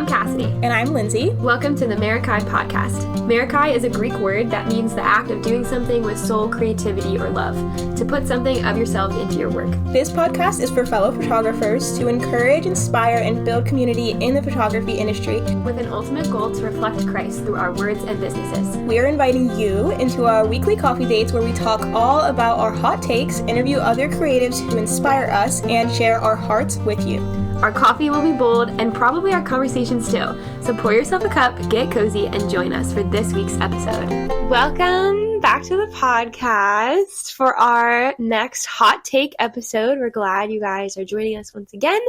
I'm Cassidy. And I'm Lindsay. Welcome to the Marikai podcast. Marikai is a Greek word that means the act of doing something with soul, creativity, or love. To put something of yourself into your work. This podcast is for fellow photographers to encourage, inspire, and build community in the photography industry. With an ultimate goal to reflect Christ through our words and businesses. We are inviting you into our weekly coffee dates where we talk all about our hot takes, interview other creatives who inspire us, and share our hearts with you. Our coffee will be bold, and probably our conversations too. So pour yourself a cup, get cozy, and join us for this week's episode. Welcome back to the podcast for our next hot take episode. We're glad you guys are joining us once again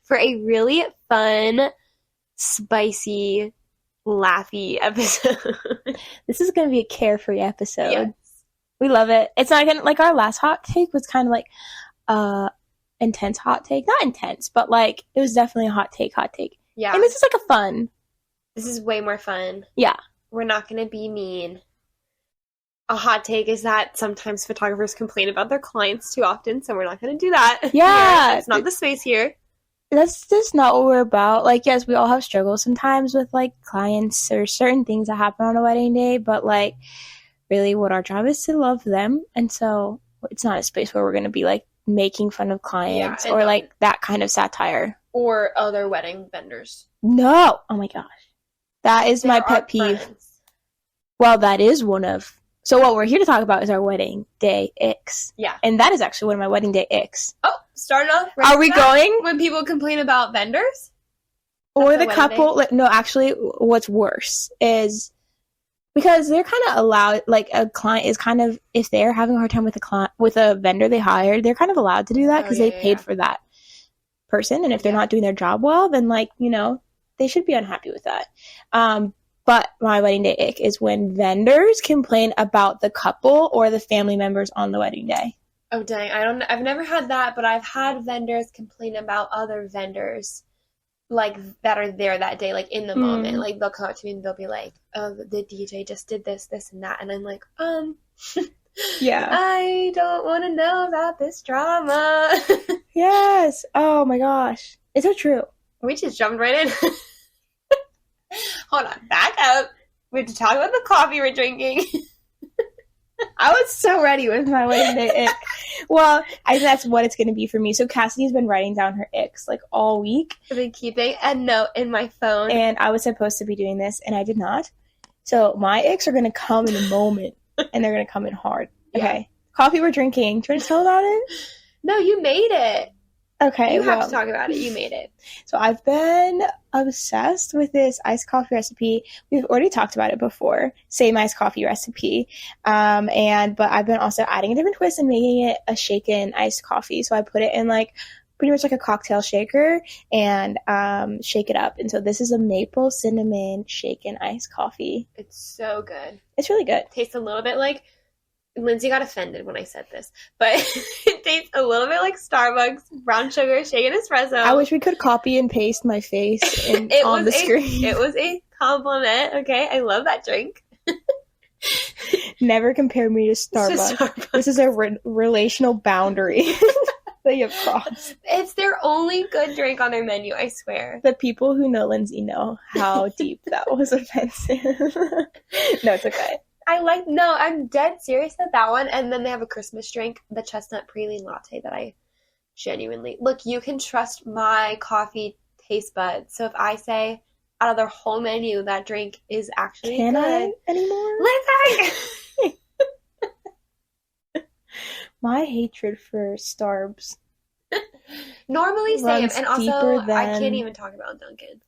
for a really fun, spicy, laughy episode. This is going to be a carefree episode. Yes. We love it. It's not going to, like, our last hot take was kind of like, intense hot take. Not intense, but like it was definitely a hot take. Yeah. And this is like a fun. This is way more fun. Yeah. We're not going to be mean. A hot take is that sometimes photographers complain about their clients too often, so we're not going to do that. Yeah. It's not the space here. That's just not what we're about. Like, yes, we all have struggles sometimes with like clients or certain things that happen on a wedding day, but like really what our job is to love them. And so it's not a space where we're going to be like making fun of clients or like that kind of satire. Or other wedding vendors. No. Oh my gosh. That is my pet peeve. Friends. Well, that is one of. So what we're here to talk about is our wedding day icks. Yeah. And that is actually one of my wedding day icks. Oh, starting off. Right. Are we going? When people complain about vendors? Or the couple. Like, no, actually, what's worse is because they're kind of allowed, like a client is kind of, if they're having a hard time with a client, with a vendor they hired, they're kind of allowed to do that because they paid for that person. And if they're not doing their job well, then like, you know, they should be unhappy with that. But my wedding day ick is when vendors complain about the couple or the family members on the wedding day. Oh, dang. I've never had that, but I've had vendors complain about other vendors like that are there that day, like in the moment. Like they'll come up to me and they'll be like, oh, the DJ just did this and that, and I'm like, yeah, I don't want to know about this drama. Yes. Oh my gosh, it's so true. We just jumped right in. Hold on, back up. We have to talk about the coffee we're drinking. I was so ready with my wedding day ick. Well, I think that's what it's going to be for me. So Cassidy's been writing down her icks like all week. I've been keeping a note in my phone. And I was supposed to be doing this, and I did not. So my icks are going to come in a moment, and they're going to come in hard. Okay. Yeah. Coffee we're drinking. Do you want to tell about it? No, you made it. Okay. You have to talk about it. You made it. So I've been obsessed with this iced coffee recipe. We've already talked about it before. Same iced coffee recipe. But I've been also adding a different twist and making it a shaken iced coffee. So I put it in like pretty much like a cocktail shaker and shake it up. And so this is a maple cinnamon shaken iced coffee. It's so good. It's really good. It tastes a little bit like, Lindsay got offended when I said this, but it tastes a little bit like Starbucks brown sugar shaken espresso. I wish we could copy and paste my face on the screen. It was a compliment, okay? I love that drink. Never compare me to Starbucks. This is a relational boundary that you have crossed. It's their only good drink on their menu, I swear. The people who know Lindsay know how deep that was offensive. No, it's okay. I'm dead serious at that one. And then they have a Christmas drink, the chestnut praline latte that I genuinely... Look, you can trust my coffee taste buds. So if I say out of their whole menu that drink is actually good... Can I anymore? Lindsay! My hatred for Starbs. Normally same. And also, I can't even talk about Dunkin'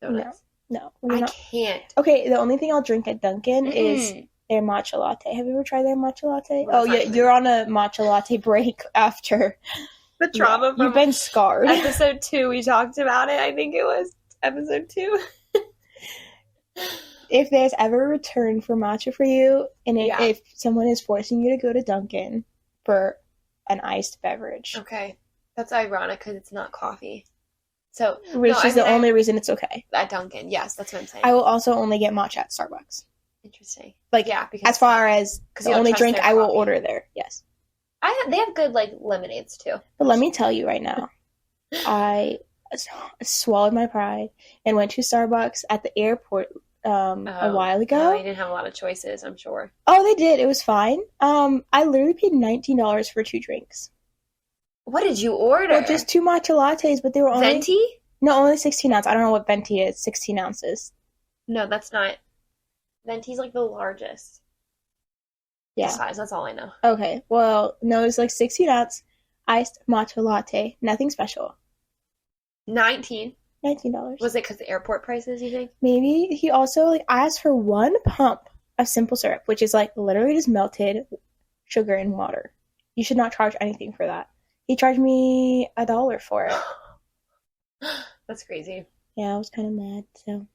Donuts. No, I can't. Okay, the only thing I'll drink at Dunkin' is their matcha latte. Have you ever tried their matcha latte? Well, yeah, you're on a matcha latte break after the trauma. You've been scarred. Episode 2, we talked about it. I think it was episode 2. If there's ever a return for matcha for you, and if someone is forcing you to go to Dunkin' for an iced beverage. Okay, that's ironic because it's not coffee. So, which is the only reason it's okay. At Dunkin', yes, that's what I'm saying. I will also only get matcha at Starbucks. Interesting. Like, yeah, because as far as the only drink I will order there, yes. They have good, like, lemonades, too. But let me tell you right now, I swallowed my pride and went to Starbucks at the airport a while ago. They didn't have a lot of choices, I'm sure. Oh, they did. It was fine. I literally paid $19 for 2 drinks. What did you order? Well, just 2 matcha lattes, but they were only... Venti? No, only 16 ounce. I don't know what Venti is. 16 ounces. No, that's not... Venti's like the largest. Yeah. Size, that's all I know. Okay, well, no, it was like 16 ounce iced matcha latte. Nothing special. $19. Was it because the airport prices, you think? Maybe. He also, like, asked for 1 pump of simple syrup, which is, like, literally just melted sugar and water. You should not charge anything for that. He charged me $1 for it. That's crazy. Yeah, I was kind of mad, so.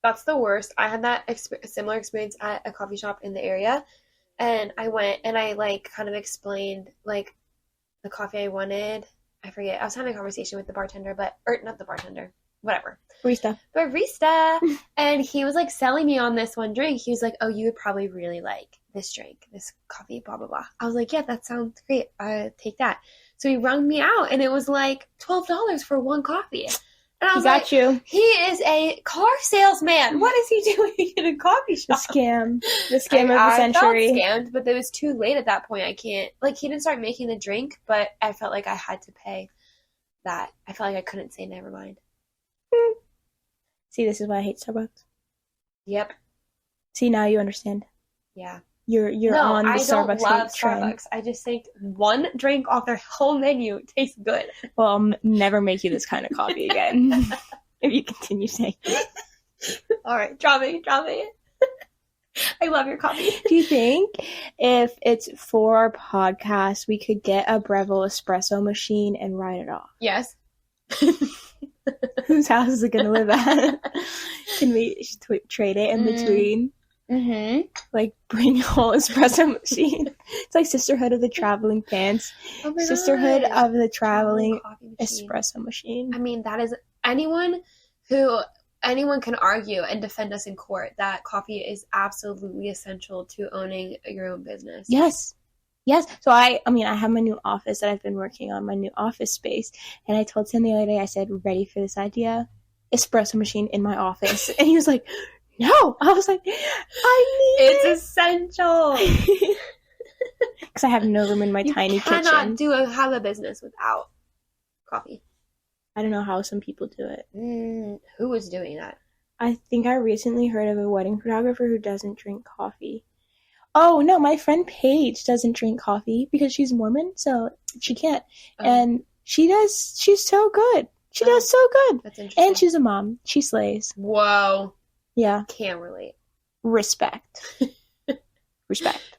That's the worst. I had that similar experience at a coffee shop in the area, and I went and I, like, kind of explained, like, the coffee I wanted. I forget. I was having a conversation with the bartender, or not the bartender, whatever. Barista. And he was, like, selling me on this one drink. He was like, oh, you would probably really like this drink, this coffee, blah, blah, blah. I was like, yeah, that sounds great. Take that. So he rung me out, and it was, like, $12 for 1 coffee. And I was like, you. He is a car salesman. What is he doing in a coffee shop? The scam of the century. I felt scammed, but it was too late at that point. I can't, like, he didn't start making the drink, but I felt like I had to pay that. I felt like I couldn't say never mind. See, this is why I hate Starbucks. Yep. See, now you understand. Yeah. You're on the Starbucks hate hate trend. Starbucks. I just think 1 drink off their whole menu tastes good. Well, I'll never make you this kind of coffee again if you continue saying it. All right, drop it. I love your coffee. Do you think if it's for our podcast, we could get a Breville espresso machine and write it off? Yes. Whose house is it going to live at? Can we trade it in between? Mm-hmm. Like, bring a whole espresso machine. It's like Sisterhood of the Traveling Pants. Oh my Sisterhood God. of the Traveling Espresso Machine. I mean, that is anyone can argue and defend us in court that coffee is absolutely essential to owning your own business. Yes. So I have my new office that I've been working on, my new office space, and I told Tim the other day, I said, ready for this idea? Espresso machine in my office. And he was like, no. I was like, I need it. It's essential. Because I have no room in my tiny kitchen. You cannot have a business without coffee. I don't know how some people do it. Who is doing that? I think I recently heard of a wedding photographer who doesn't drink coffee. Oh, no, my friend Paige doesn't drink coffee because she's Mormon, so she can't. Oh. And she's so good. She does so good. That's interesting. And she's a mom. She slays. Whoa. Yeah. Can't relate. Respect.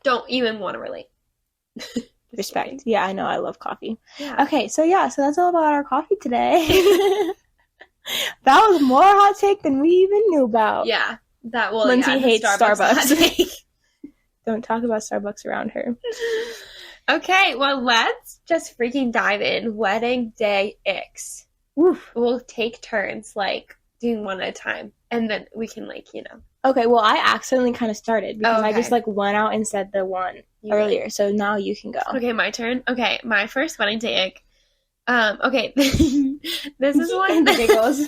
Don't even want to relate. Respect. Kidding. Yeah, I know. I love coffee. Yeah. Okay, so that's all about our coffee today. That was more hot take than we even knew about. Yeah. Lindsay hates Starbucks. Don't talk about Starbucks around her. Okay, well, let's just freaking dive in. Wedding day icks. Oof. We'll take turns, like, doing one at a time. And then we can, like, you know. Okay, well, I accidentally kind of started because I just, like, went out and said the one earlier. Did. So now you can go. Okay, my turn. Okay, my first wedding day ick. Okay, this is one. The giggles.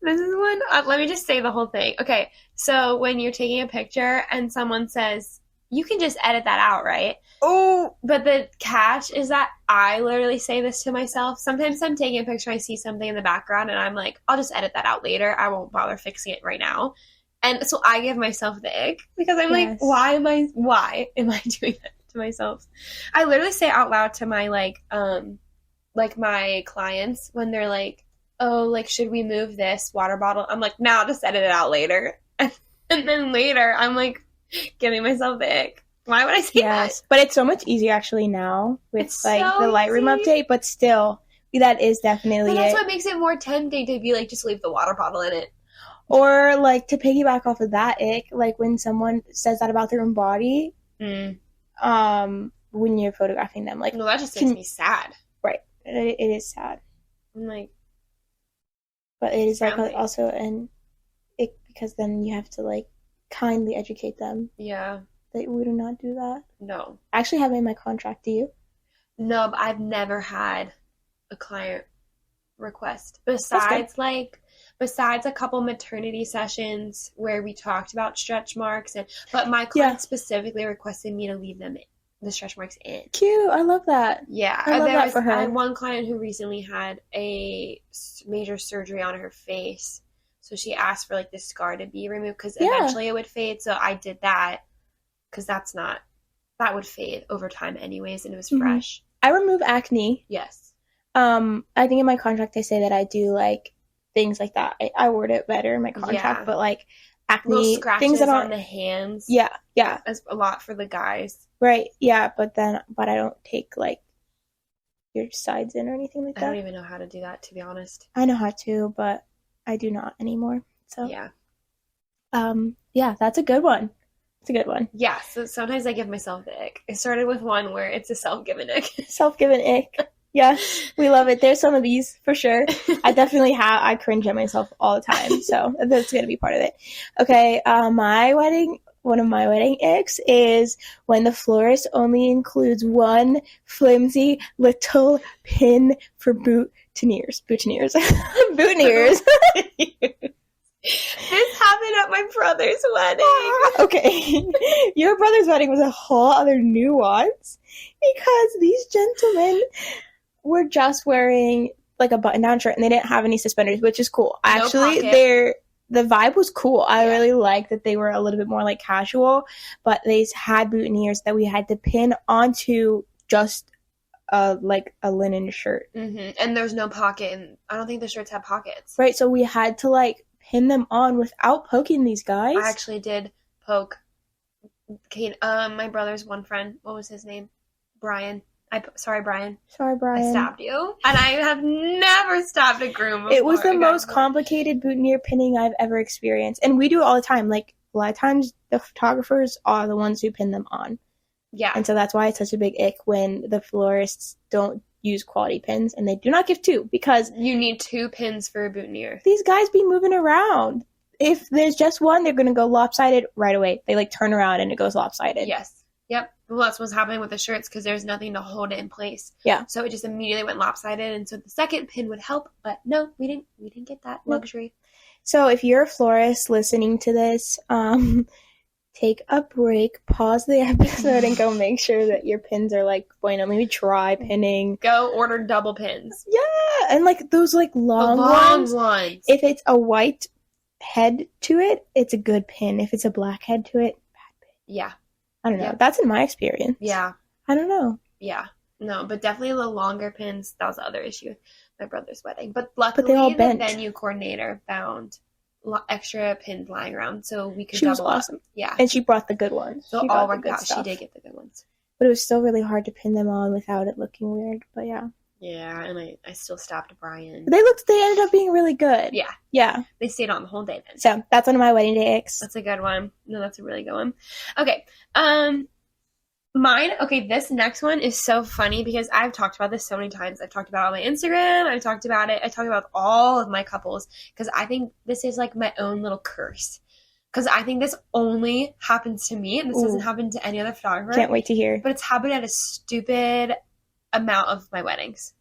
This is one. Let me just say the whole thing. Okay, so when you're taking a picture and someone says, you can just edit that out, right? Oh, but the catch is that I literally say this to myself. Sometimes I'm taking a picture, I see something in the background, and I'm like, I'll just edit that out later. I won't bother fixing it right now. And so I give myself the ick because I'm like, why am I doing that to myself? I literally say out loud to my like my clients when they're like, oh, like, should we move this water bottle? I'm like, no, I'll just edit it out later. And then later, I'm like, giving myself the ick. Why would I say that? But it's so much easier actually now with the Lightroom update, but still, that is definitely but that's what makes it more tempting to be like, just leave the water bottle in it. Or, like, to piggyback off of that ick, like, when someone says that about their own body, when you're photographing them, like... No, that just makes me sad. Right. It is sad. I'm like... But it is, like, also an ick because then you have to, like, kindly educate them. Yeah. That we do not do that. No. I actually have it in my contract. Do you? No, but I've never had a client request. Besides a couple maternity sessions where we talked about stretch marks, but my client specifically requested me to leave the stretch marks in. Cute. I love that. Yeah. I love that for her. I had one client who recently had a major surgery on her face. So she asked for, like, the scar to be removed because eventually it would fade. So I did that because that would fade over time anyways, and it was fresh. I remove acne. Yes. I think in my contract I say that I do, like, things like that. I word it better in my contract, but, like, acne, little scratches things that on the hands. Yeah. That's a lot for the guys. Right. Yeah, but I don't take, like, your sides in or anything like that. I don't even know how to do that, to be honest. I know how to, but I do not anymore. So yeah. Yeah, that's a good one. It's a good one. Yeah, so sometimes I give myself the ick. It started with one where it's a self-given ick. Self-given ick. Yes, we love it. There's some of these for sure. I definitely I cringe at myself all the time, so that's going to be part of it. Okay, one of my wedding icks is when the florist only includes one flimsy little pin for boutonnieres. Boutonnieres. This happened at my brother's wedding. Okay. Your brother's wedding was a whole other nuance because these gentlemen were just wearing, like, a button-down shirt and they didn't have any suspenders, which is cool. Actually, the vibe was cool. I really liked that they were a little bit more, like, casual, but they had boutonnieres that we had to pin onto just like a linen shirt. And there's no pocket, and I don't think the shirts have pockets. Right, so we had to, like, pin them on without poking these guys. I actually did poke Kate, my brother's one friend. What was his name? Brian. Sorry, Brian. I stabbed you. And I have never stabbed a groom before. It was the most complicated boutonniere pinning I've ever experienced. And we do it all the time. Like, a lot of times the photographers are the ones who pin them on. Yeah. And so that's why it's such a big ick when the florists don't use quality pins, and they do not give two, because you need 2 pins for a boutonniere. These guys be moving around. If there's just one, they're going to go lopsided right away. They, like, turn around and it goes lopsided. Yes. Yep. Well, that's what's happening with the shirts because there's nothing to hold it in place. Yeah. So it just immediately went lopsided, and so the second pin would help, but no, we didn't get that luxury. So if you're a florist listening to this, take a break, pause the episode, and go make sure that your pins are, like, bueno. Maybe try pinning. Go order double pins. Yeah, and, like, those, like, long ones. If it's a white head to it, it's a good pin. If it's a black head to it, bad pin. Yeah. I don't know. Yep. That's in my experience. Yeah. I don't know. Yeah. No, but definitely the longer pins, that was the other issue with my brother's wedding. But luckily, the venue coordinator found extra pins lying around, so we could double up. She was awesome. Yeah. And she brought the good ones. So all worked out. She did get the good ones. But it was still really hard to pin them on without it looking weird. But yeah. Yeah, and I still stopped Brian. They ended up being really good. Yeah. Yeah. They stayed on the whole day then. So that's one of my wedding day icks. That's a good one. No, that's a really good one. Okay. This next one is so funny because I've talked about this so many times. I've talked about it on my Instagram. I talked about all of my couples because I think this is, like, my own little curse. Because I think this only happens to me, and this doesn't happen to any other photographer. Can't wait to hear. But it's happened at a stupid amount of my weddings.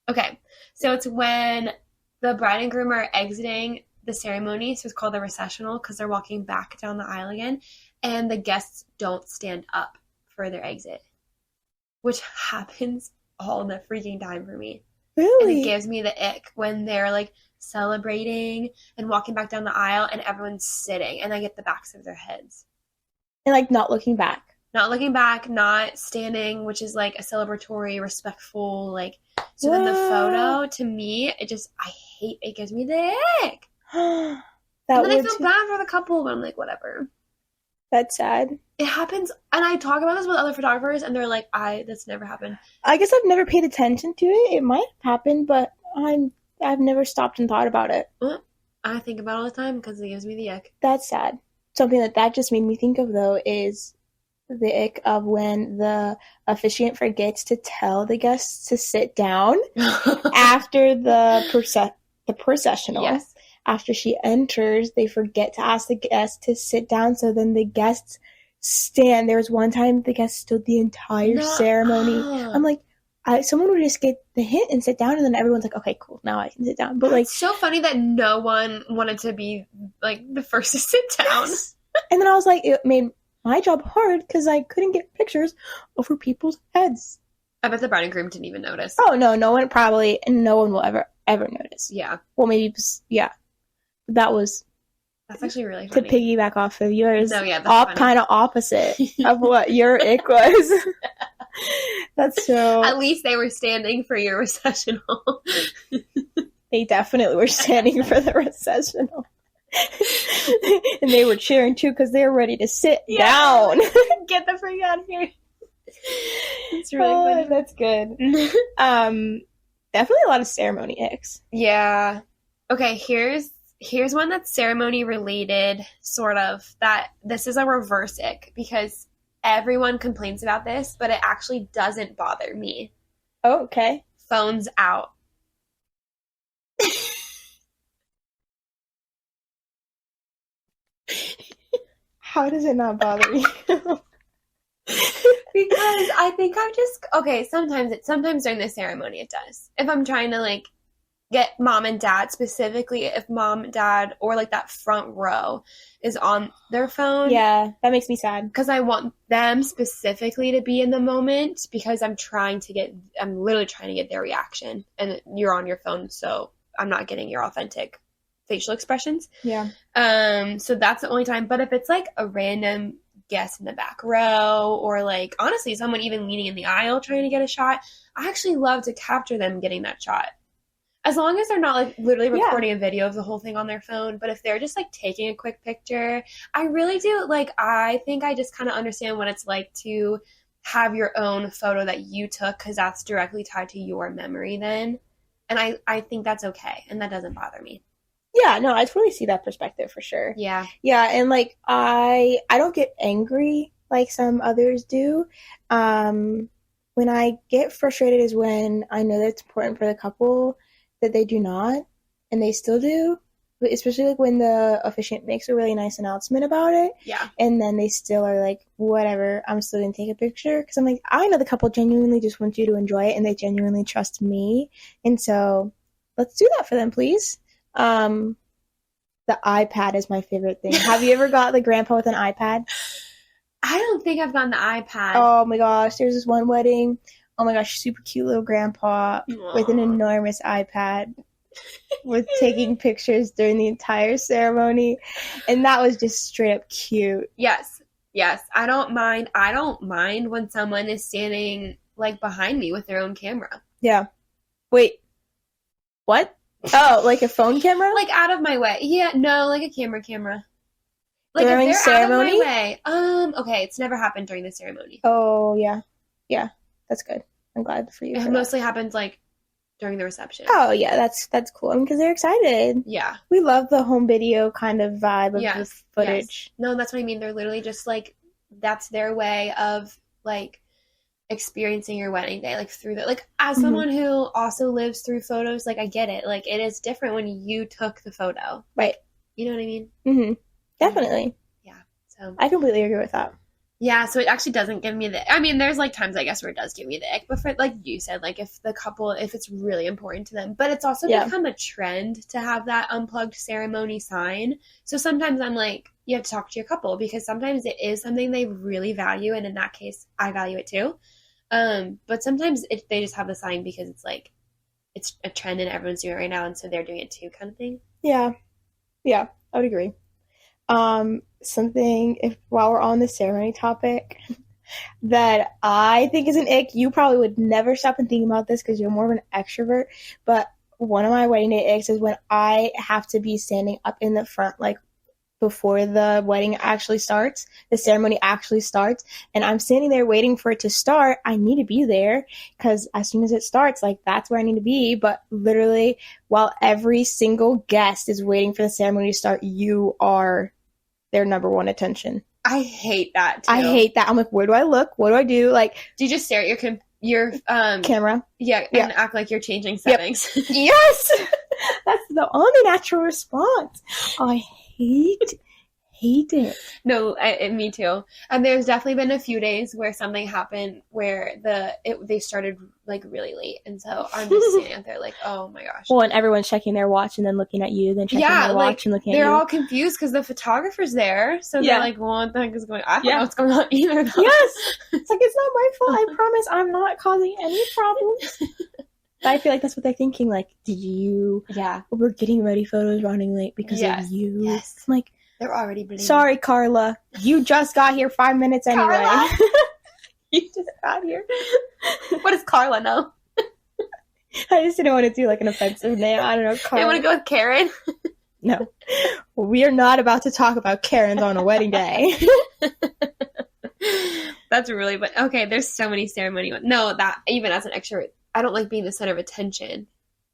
Okay, so it's when the bride and groom are exiting the ceremony, so it's called the recessional because they're walking back down the aisle again, and the guests don't stand up for their exit, which happens all the freaking time for me. Really? And it gives me the ick when they're, like, celebrating and walking back down the aisle and everyone's sitting and I get the backs of their heads. And, like, not looking back. Not looking back, not standing, which is, like, a celebratory, respectful, like, so then the photo, to me, it gives me the ick. And then I feel bad for the couple, but I'm like, whatever. That's sad. It happens, and I talk about this with other photographers, and they're like, that's never happened. I guess I've never paid attention to it. It might happen, but I've never stopped and thought about it. I think about it all the time because it gives me the ick. That's sad. Something that just made me think of, though, is the ick of when the officiant forgets to tell the guests to sit down after the processional. Yes. After she enters, they forget to ask the guests to sit down, so then the guests stand. There was one time the guests stood the entire ceremony. I'm like, someone would just get the hint and sit down, and then everyone's like, okay, cool, now I can sit down. But like, it's so funny that no one wanted to be like the first to sit down. Yes. And then I was like, it made my job hard because I couldn't get pictures over people's heads. I bet the bride and groom didn't even notice. Oh no, no one will ever notice. Yeah. Well, maybe, yeah. That's actually really funny. To piggyback off of yours. No, yeah, that's kind of opposite of what your ick was. That's so. At least they were standing for your recessional. They definitely were standing for the recessional. And they were cheering too because they were ready to sit down. Get the freak out of here. It's really funny. That's good. Definitely a lot of ceremony icks. Yeah. Okay, here's one that's ceremony related, sort of. That this is a reverse ick because everyone complains about this, but it actually doesn't bother me. Oh, okay. Phones out. How does it not bother you? Because I think sometimes during the ceremony it does. If I'm trying to like get mom and dad, specifically if mom, dad, or like that front row is on their phone. Yeah, that makes me sad. Because I want them specifically to be in the moment because I'm literally trying to get their reaction. And you're on your phone, so I'm not getting your authentic facial expressions. Yeah. So that's the only time. But if it's like a random guest in the back row or like honestly someone even leaning in the aisle trying to get a shot, I actually love to capture them getting that shot. As long as they're not like literally recording a video of the whole thing on their phone, but if they're just like taking a quick picture, I really do I think I just kind of understand what it's like to have your own photo that you took because that's directly tied to your memory then. And I think that's okay and that doesn't bother me. Yeah, no, I totally see that perspective for sure. Yeah. Yeah, and like I don't get angry like some others do. When I get frustrated is when I know that it's important for the couple that they do not, and they still do. Especially like when the officiant makes a really nice announcement about it. Yeah. And then they still are like, whatever, I'm still going to take a picture. Because I'm like, I know the couple genuinely just wants you to enjoy it, and they genuinely trust me. And so let's do that for them, please. The iPad is my favorite thing. Have you ever got the grandpa with an iPad? I don't think I've gotten the iPad. Oh my gosh, there's this one wedding. Oh my gosh, super cute little grandpa with an enormous iPad with taking pictures during the entire ceremony. And that was just straight up cute. Yes. I don't mind when someone is standing like behind me with their own camera. Yeah. Wait. What? Oh, like a phone camera? Like out of my way. Yeah, no, like a camera. Like during if they're ceremony? Out of my way. Okay, it's never happened during the ceremony. Oh, yeah. Yeah, that's good. I'm glad for you. It mostly happens like during the reception. Oh, yeah, that's cool. I mean, because they're excited. Yeah. We love the home video kind of vibe of the footage. Yes. No, that's what I mean. They're literally just like, that's their way of like experiencing your wedding day, like through the, like as someone who also lives through photos, like I get it. Like it is different when you took the photo. Right. You know what I mean? Mm-hmm. Definitely. Yeah. So I completely agree with that. Yeah, so it actually doesn't give me the, I mean, there's like times I guess where it does give me the ick, but for like you said, like if the couple, if it's really important to them, but it's also become a trend to have that unplugged ceremony sign. So sometimes I'm like, you have to talk to your couple because sometimes it is something they really value. And in that case, I value it too. But sometimes they just have the sign because it's like, it's a trend and everyone's doing it right now. And so they're doing it too kind of thing. Yeah. Yeah, I would agree. Something, while we're on the ceremony topic, that I think is an ick, you probably would never stop and think about this because you're more of an extrovert, but one of my wedding day icks is when I have to be standing up in the front, like before the wedding actually starts, the ceremony actually starts, and I'm standing there waiting for it to start. I need to be there because as soon as it starts, like that's where I need to be. But literally, while every single guest is waiting for the ceremony to start, you are their number one attention. I hate that too. I hate that. I'm like, where do I look? What do I do? Like, do you just stare at your camera? Yeah, and act like you're changing settings. Yep. Yes, that's the only natural response. I hate hate it. No, me too. And there's definitely been a few days where something happened where they started like really late, and so I'm just standing out there like, oh my gosh. Well, and everyone's checking their watch and then looking at you, then checking their watch and looking at you. They're all confused because the photographer's there, so they're like, well, what the heck is going on? I don't know what's going on either, though. Yes! It's like, it's not my fault. I promise I'm not causing any problems. But I feel like that's what they're thinking. Like, we're getting ready photos running late because of you. Yes. I'm like, they're already blaming. Sorry, Carla. You just got here 5 minutes anyway. Carla? You just got here. What does Carla know? I just didn't want to do like an offensive name. I don't know. Carla. You want to go with Karen? No. We are not about to talk about Karens on a wedding day. That's really, but okay, there's so many ceremony ones. No, that even as an extrovert, I don't like being the center of attention.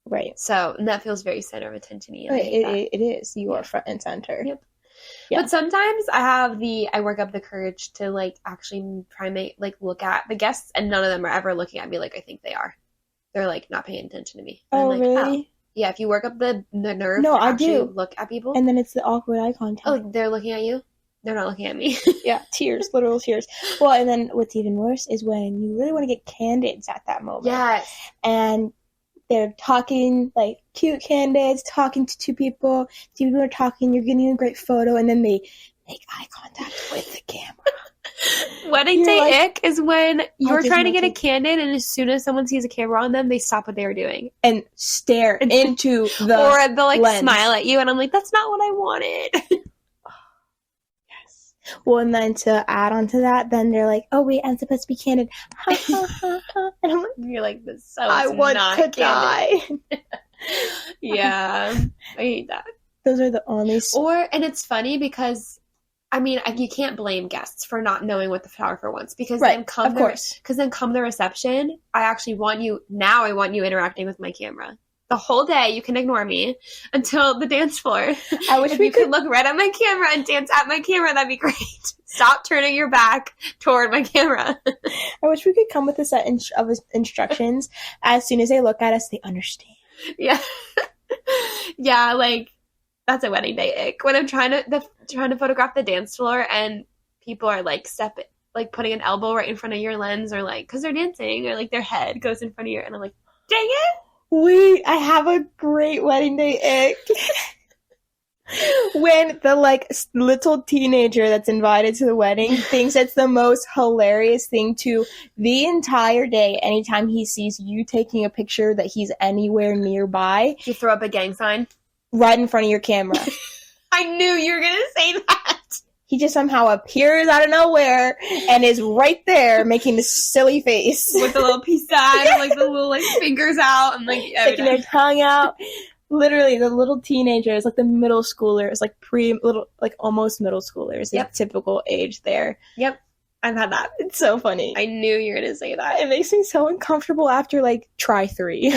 Right. So that feels very center of attention-y. It is. You are front and center. Yep. Yeah. But sometimes I work up the courage to like actually try and look at the guests, and none of them are ever looking at me like I think they are. They're like not paying attention to me. And I'm like, really? Oh. Yeah, if you work up the nerve to actually look at people. And then it's the awkward eye contact. Oh, they're looking at you? They're not looking at me. Yeah, tears, literal tears. Well, and then what's even worse is when you really want to get candids at that moment. Yes. And they're talking, like, cute candidates, talking to two people are talking, you're getting a great photo, and then they make eye contact with the camera. Wedding day ick is when you're trying to get a candid, and as soon as someone sees a camera on them, they stop what they were doing. And stare into the or they'll, like, lens. smile at you, and I'm like, that's not what I wanted. Well, and then to add on to that, then they're like, oh, wait, I'm supposed to be candid. And I'm like, you're like, this I want to die. Yeah. I hate that. Those are the only... And it's funny because, I mean, you can't blame guests for not knowing what the photographer wants. Because then come the reception, I want you interacting with my camera. The whole day, you can ignore me until the dance floor. I wish you could look right at my camera and dance at my camera. That'd be great. Stop turning your back toward my camera. I wish we could come with a set of instructions. As soon as they look at us, they understand. Yeah. Yeah, like, that's a wedding day ick. When I'm trying to photograph the dance floor and people are, like, putting an elbow right in front of your lens or, like, because they're dancing or, like, their head goes in front of your... And I'm like, dang it! Wait, I have a great wedding day ick. When the, like, little teenager that's invited to the wedding thinks it's the most hilarious thing to the entire day. Anytime he sees you taking a picture that he's anywhere nearby. You throw up a gang sign? Right in front of your camera. I knew you were going to say that. He just somehow appears out of nowhere and is right there making this silly face. With the little peace sign and, like, the little, like, fingers out and, like, sticking their tongue out. Literally, the little teenagers, like the middle schoolers, like almost middle schoolers, like typical age there. Yep. I've had that. It's so funny. I knew you were going to say that. It makes me so uncomfortable after, like, try 3.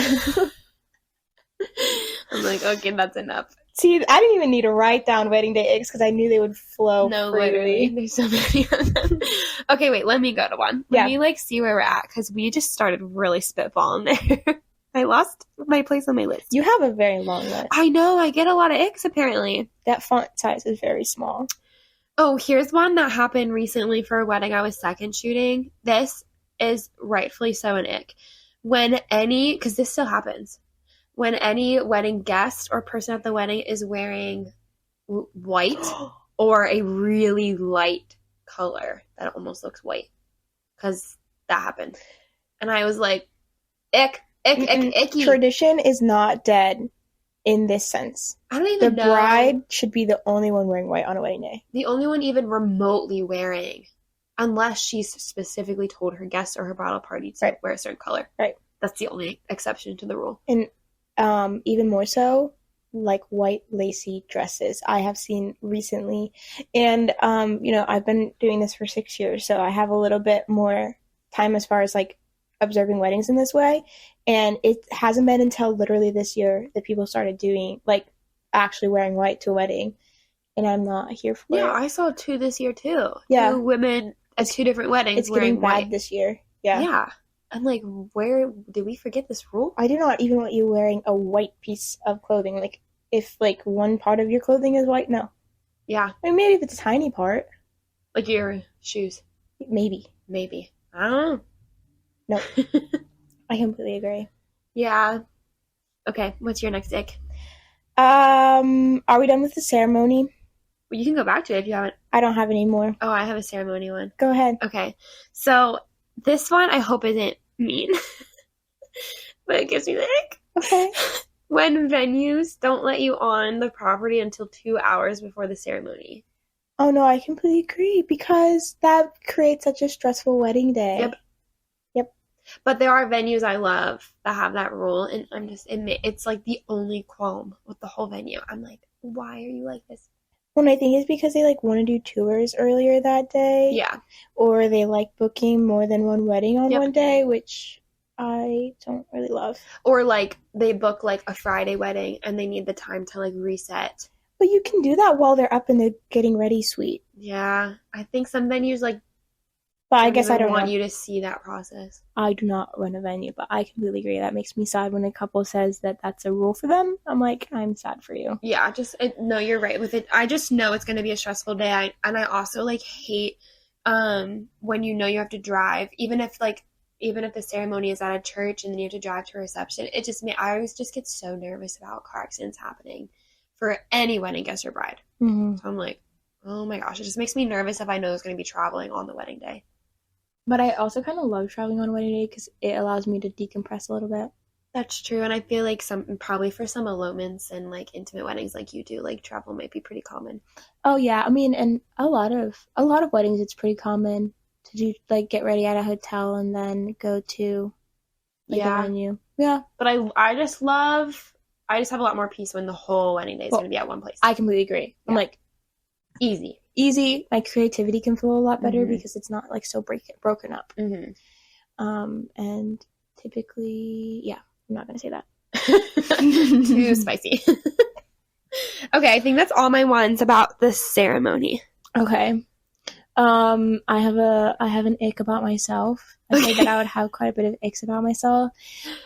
I'm like, okay, that's enough. See, I didn't even need to write down wedding day eggs because I knew they would flow freely. Literally. There's so many of them. Okay, wait, let me go to one. Let me, like, see where we're at because we just started really spitballing there. I lost my place on my list. You have a very long list. I know. I get a lot of icks, apparently. That font size is very small. Oh, here's one that happened recently for a wedding I was second shooting. This is rightfully so an ick. Because this still happens. When any wedding guest or person at the wedding is wearing white or a really light color that almost looks white. Because that happened. And I was like, ick. Icky. Tradition is not dead in this sense. I don't even know. The bride should be the only one wearing white on a wedding day. The only one even remotely wearing. Unless she's specifically told her guests or her bridal party to wear a certain color. Right. That's the only exception to the rule. And even more so, like white lacy dresses I have seen recently. And, I've been doing this for 6 years, so I have a little bit more time as far as, like, observing weddings in this way. And it hasn't been until literally this year that people started doing, like, actually wearing white to a wedding. And I'm not here for it. Yeah, I saw 2 this year, too. Yeah. 2 women at 2 different weddings it's wearing getting bad white. this year. Yeah. Yeah. I'm like, where did we forget this rule? I do not even want you wearing a white piece of clothing. Like, if, like, one part of your clothing is white, no. Yeah. I mean, maybe if it's a tiny part. Like your shoes. Maybe. I don't know. No. I completely agree. Yeah. Okay, what's your next ick? Are we done with the ceremony? Well, you can go back to it if you haven't. I don't have any more. Oh, I have a ceremony one. Go ahead. Okay. So this one I hope isn't mean. But it gives me the ick. Okay. When venues don't let you on the property until 2 hours before the ceremony. Oh no, I completely agree because that creates such a stressful wedding day. Yep. But there are venues I love that have that rule, and I'm just it's like the only qualm with the whole venue. I'm like, why are you like this? Well, I think it's because they like want to do tours earlier that day. Yeah. Or they like booking more than one wedding on one day, which I don't really love. Or like they book like a Friday wedding and they need the time to like reset. But you can do that while they're up in the getting ready suite. Yeah, I think some venues like. But I guess I don't want you to see that process. I do not run a venue, but I completely agree. That makes me sad when a couple says that that's a rule for them. I'm like, I'm sad for you. Yeah, no, you're right with it. I just know it's going to be a stressful day. I also like hate when you know you have to drive, even if the ceremony is at a church and then you have to drive to a reception. I always just get so nervous about car accidents happening for any wedding guest or bride. Mm-hmm. So I'm like, oh my gosh, it just makes me nervous if I know it's going to be traveling on the wedding day. But I also kind of love traveling on wedding day because it allows me to decompress a little bit. That's true, and I feel like probably for some elopements and like intimate weddings like you do, like travel might be pretty common. Oh yeah, I mean, and a lot of weddings, it's pretty common to do like get ready at a hotel and then go to like a venue. Yeah, but I just have a lot more peace when the whole wedding day is going to be at one place. I completely agree. Yeah. I'm like easy. My creativity can flow a lot better because it's not like so broken up. And typically, yeah, I'm not gonna say that. Too spicy. Okay, I think that's all my ones about the ceremony. Okay. I have an ick about myself. I say that I would have quite a bit of icks about myself.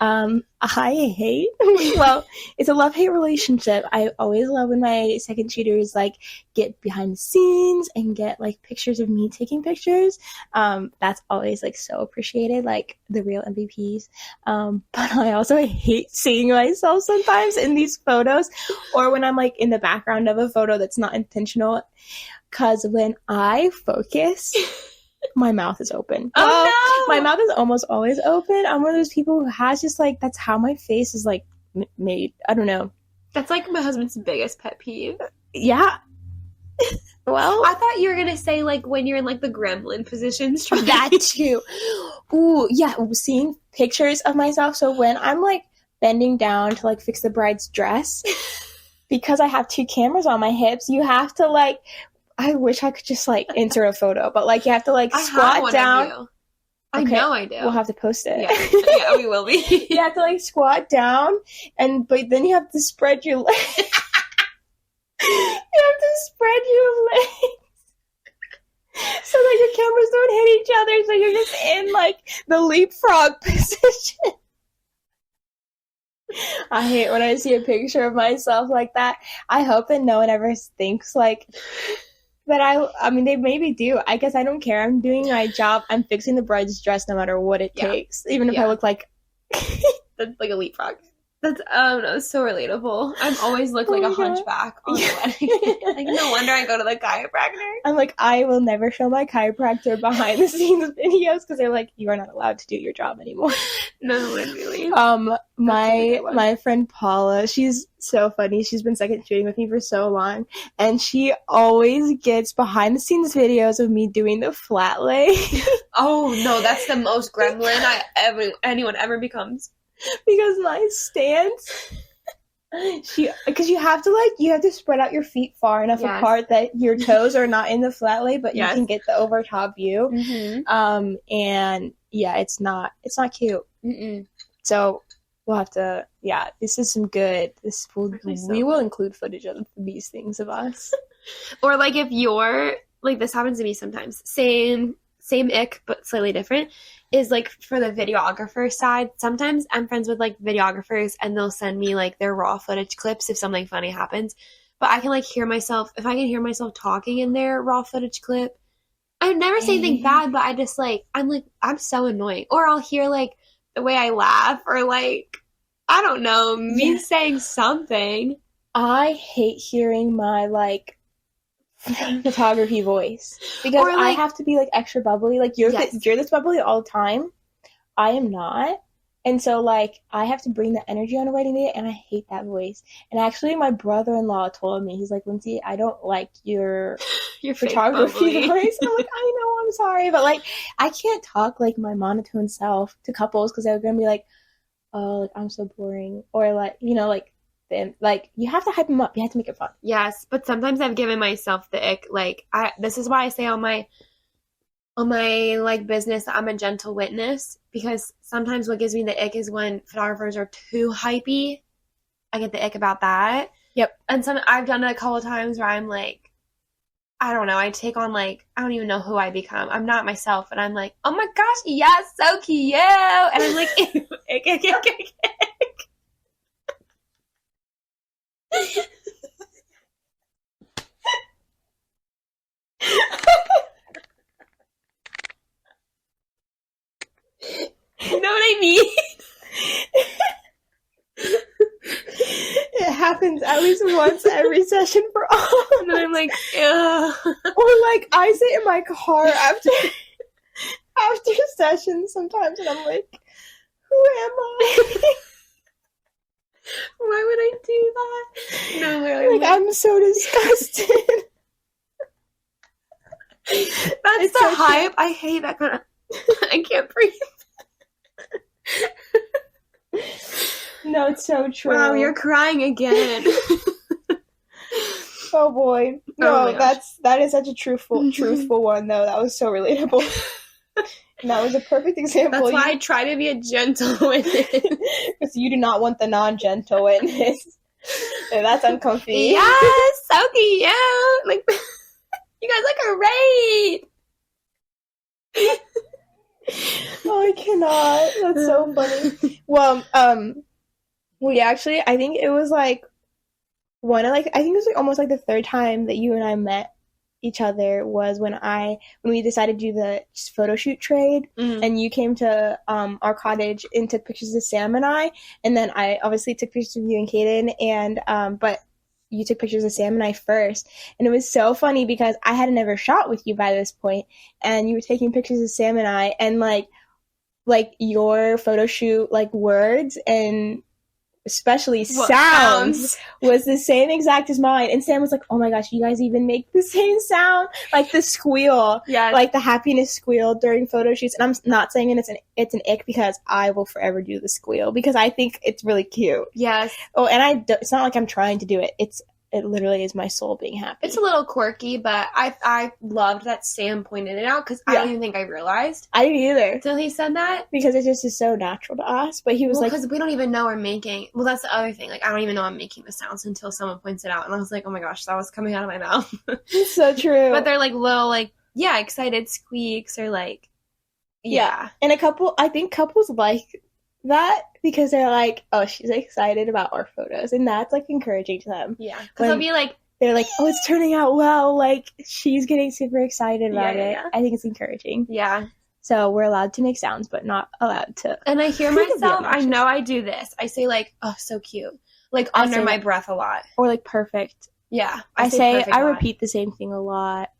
I hate, well, it's a love-hate relationship. I always love when my second cheaters like get behind the scenes and get like pictures of me taking pictures. That's always like so appreciated, like the real MVPs. But I also hate seeing myself sometimes in these photos or when I'm like in the background of a photo that's not intentional. Because when I focus, my mouth is open. Oh, no! My mouth is almost always open. I'm one of those people who has just, like, that's how my face is, like, made. I don't know. That's, like, my husband's biggest pet peeve. Yeah. Well, I thought you were going to say, like, when you're in, like, the gremlin positions. That, too. Ooh, yeah, seeing pictures of myself. So when I'm, like, bending down to, like, fix the bride's dress, because I have two cameras on my hips, you have to, like... I wish I could just, like, insert a photo, but, like, you have to, like, squat down. I know I do. We'll have to post it. Yeah, we will be. You have to, like, squat down, but then you have to spread your legs. You have to spread your legs so that your cameras don't hit each other, so you're just in, like, the leapfrog position. I hate when I see a picture of myself like that. I hope that no one ever thinks, like... But I mean, they maybe do. I guess I don't care. I'm doing my job. I'm fixing the bride's dress no matter what it takes. Even if I look like... That's like a leapfrog. That's, no, so relatable. I've always looked like a hunchback on the wedding. Like, no wonder I go to the chiropractor. I'm like, I will never show my chiropractor behind the scenes videos because they're like, you are not allowed to do your job anymore. No, literally. My friend Paula, she's so funny. She's been second shooting with me for so long, and she always gets behind the scenes videos of me doing the flat lay. Oh no, that's the most gremlin anyone ever becomes. Because my stance, because you have to spread out your feet far enough apart that your toes are not in the flat lay, but you can get the over top view. And yeah, it's not cute. So we'll have to. Yeah, this is some good. We will include footage of these things of us. Or like if you're like, this happens to me sometimes. Same ick, but slightly different. Is like for the videographer side. Sometimes I'm friends with like videographers and they'll send me like their raw footage clips if something funny happens. but I can like hear myself. If I can hear myself talking in their raw footage clip, I would never say anything bad, but I just like I'm so annoying. Or I'll hear like the way I laugh, or like I don't know, me saying something. I hate hearing my like photography voice because like, I have to be like extra bubbly. Like you're this bubbly all the time. I am not. And so like I have to bring the energy on a wedding day, and I hate that voice. And actually my brother-in-law told me, he's like, Lindsay, I don't like your photography voice. And I'm like, I know, I'm sorry, but like I can't talk like my monotone self to couples because they're gonna be like, oh, like I'm so boring, or like, you know, like then like you have to hype them up, you have to make it fun. Yes, but sometimes I've given myself the ick. Like this is why I say on my like business that I'm a gentle witness, because sometimes what gives me the ick is when photographers are too hypey. I get the ick about that. Yep. And I've done it a couple of times where I'm like, I don't know, I take on like, I don't even know who I become. I'm not myself, and I'm like, oh my gosh, yes, so cute, and I'm like, ick. You know what I mean? It happens at least once every session for all. And then I'm like, ugh. Or like I sit in my car after sessions sometimes, and I'm like, who am I? Why would I do that? No, literally. Like I'm so disgusted. That's the hype. I hate that kind of. I can't breathe. No, it's so true. Wow, you're crying again. Oh boy. No, that is such a truthful one though. That was so relatable. And that was a perfect example. That's why I try to be a gentle witness. Because you do not want the non-gentle witness. And that's uncomfy. Yes, so cute. Like, you guys look great. Oh, I cannot. That's so funny. Well, we actually, I think it was like I think it was like almost like the third time that you and I met each other was when we decided to do the photo shoot trade, and you came to our cottage and took pictures of Sam and I, and then I obviously took pictures of you and Kaden, and but you took pictures of Sam and I first, and it was so funny because I had never shot with you by this point, and you were taking pictures of Sam and I, and like your photo shoot like words and especially sounds was the same exact as mine. And Sam was like, oh my gosh, you guys even make the same sound, like the squeal, like the happiness squeal during photo shoots. And I'm not saying it's an ick, because I will forever do the squeal because I think it's really cute. Yes. Oh, and it's not like I'm trying to do it. It literally is my soul being happy. It's a little quirky, but I loved that Sam pointed it out, because I don't even think I realized. I didn't either. Until he said that. Because it just is so natural to us. But he was like... because we don't even know we're making... Well, that's the other thing. Like, I don't even know I'm making the sounds until someone points it out. And I was like, oh my gosh, that was coming out of my mouth. It's so true. But they're like little, like, excited squeaks, or like... Yeah. And I think couples like that because they're like, oh, she's excited about our photos, and that's like encouraging to them. Yeah, because they'll be like, they're like, oh, it's turning out well, like she's getting super excited about it. Yeah. I think it's encouraging. Yeah. So we're allowed to make sounds, but not allowed to. And I hear myself, I know I do this. I say like, oh, so cute, like under my breath a lot, or like perfect. Yeah, I repeat the same thing a lot,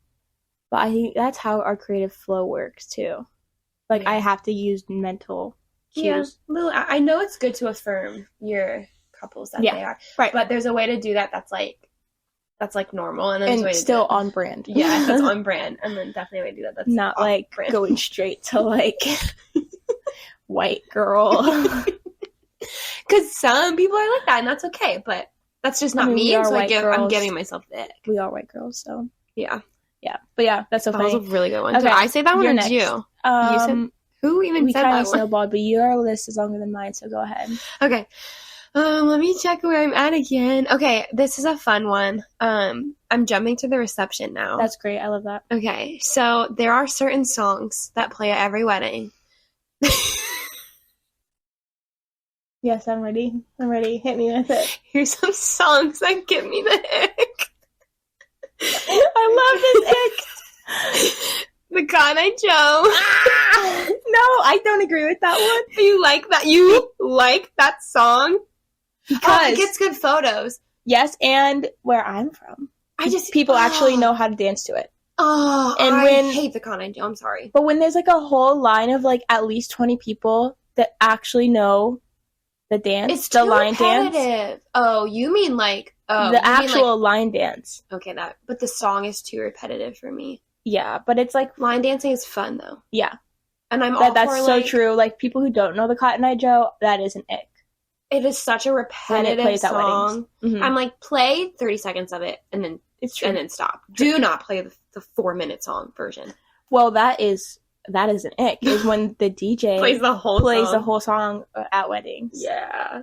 but I think that's how our creative flow works too. Like I have to use mental cues. Yeah, I know it's good to affirm your couples that they are, right? But there's a way to do that that's like normal, and then still on brand. Yeah, that's on brand, and then definitely a way to do that that's not like brand. Going straight to like white girl. Because some people are like that, and that's okay. But that's just not me. So I'm giving myself the ick. We are white girls, so yeah. But yeah, that's so funny. That was a really good one. Okay. Did I say that one or did you? You said, who even said that one? We kind of snowballed, but your list is longer than mine, so go ahead. Okay. Let me check where I'm at again. Okay, this is a fun one. I'm jumping to the reception now. That's great. I love that. Okay, so there are certain songs that play at every wedding. Yes, I'm ready. Hit me with it. Here's some songs that give me the ick. I love this ick. The Cotton Eye Joe. No, I don't agree with that one. You like that? You like that song? Because it gets good photos. Yes, and where I'm from, people actually know how to dance to it. Oh, and I hate the Cotton Eye Joe. I'm sorry. But when there's like a whole line of like at least 20 people that actually know the dance, it's the too line repetitive. Dance. Oh, you mean like the actual line dance? Okay, but the song is too repetitive for me. Yeah, but it's like line dancing is fun though. Yeah, and that's so true. Like people who don't know the Cotton Eye Joe, that is an ick. It is such a repetitive song. Mm-hmm. I'm like, play 30 seconds of it and then and then stop. Do not play the 4-minute song version. Well, that is an ick. Is when the DJ plays the whole song at weddings. Yeah.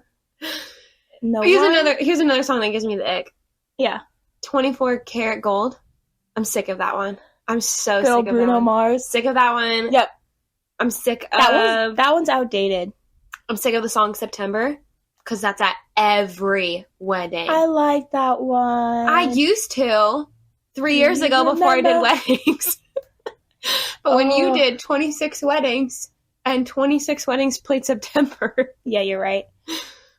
No. Here's another song that gives me the ick. Yeah. 24 Karat Gold. I'm sick of that one. I'm so sick of Bruno that one. Mars. Sick of that one. Yep. I'm sick of that one's outdated. I'm sick of the song September. Because that's at every wedding. I like that one. I used to 3 years ago before I did weddings. But when you did 26 weddings and 26 weddings played September. Yeah, you're right.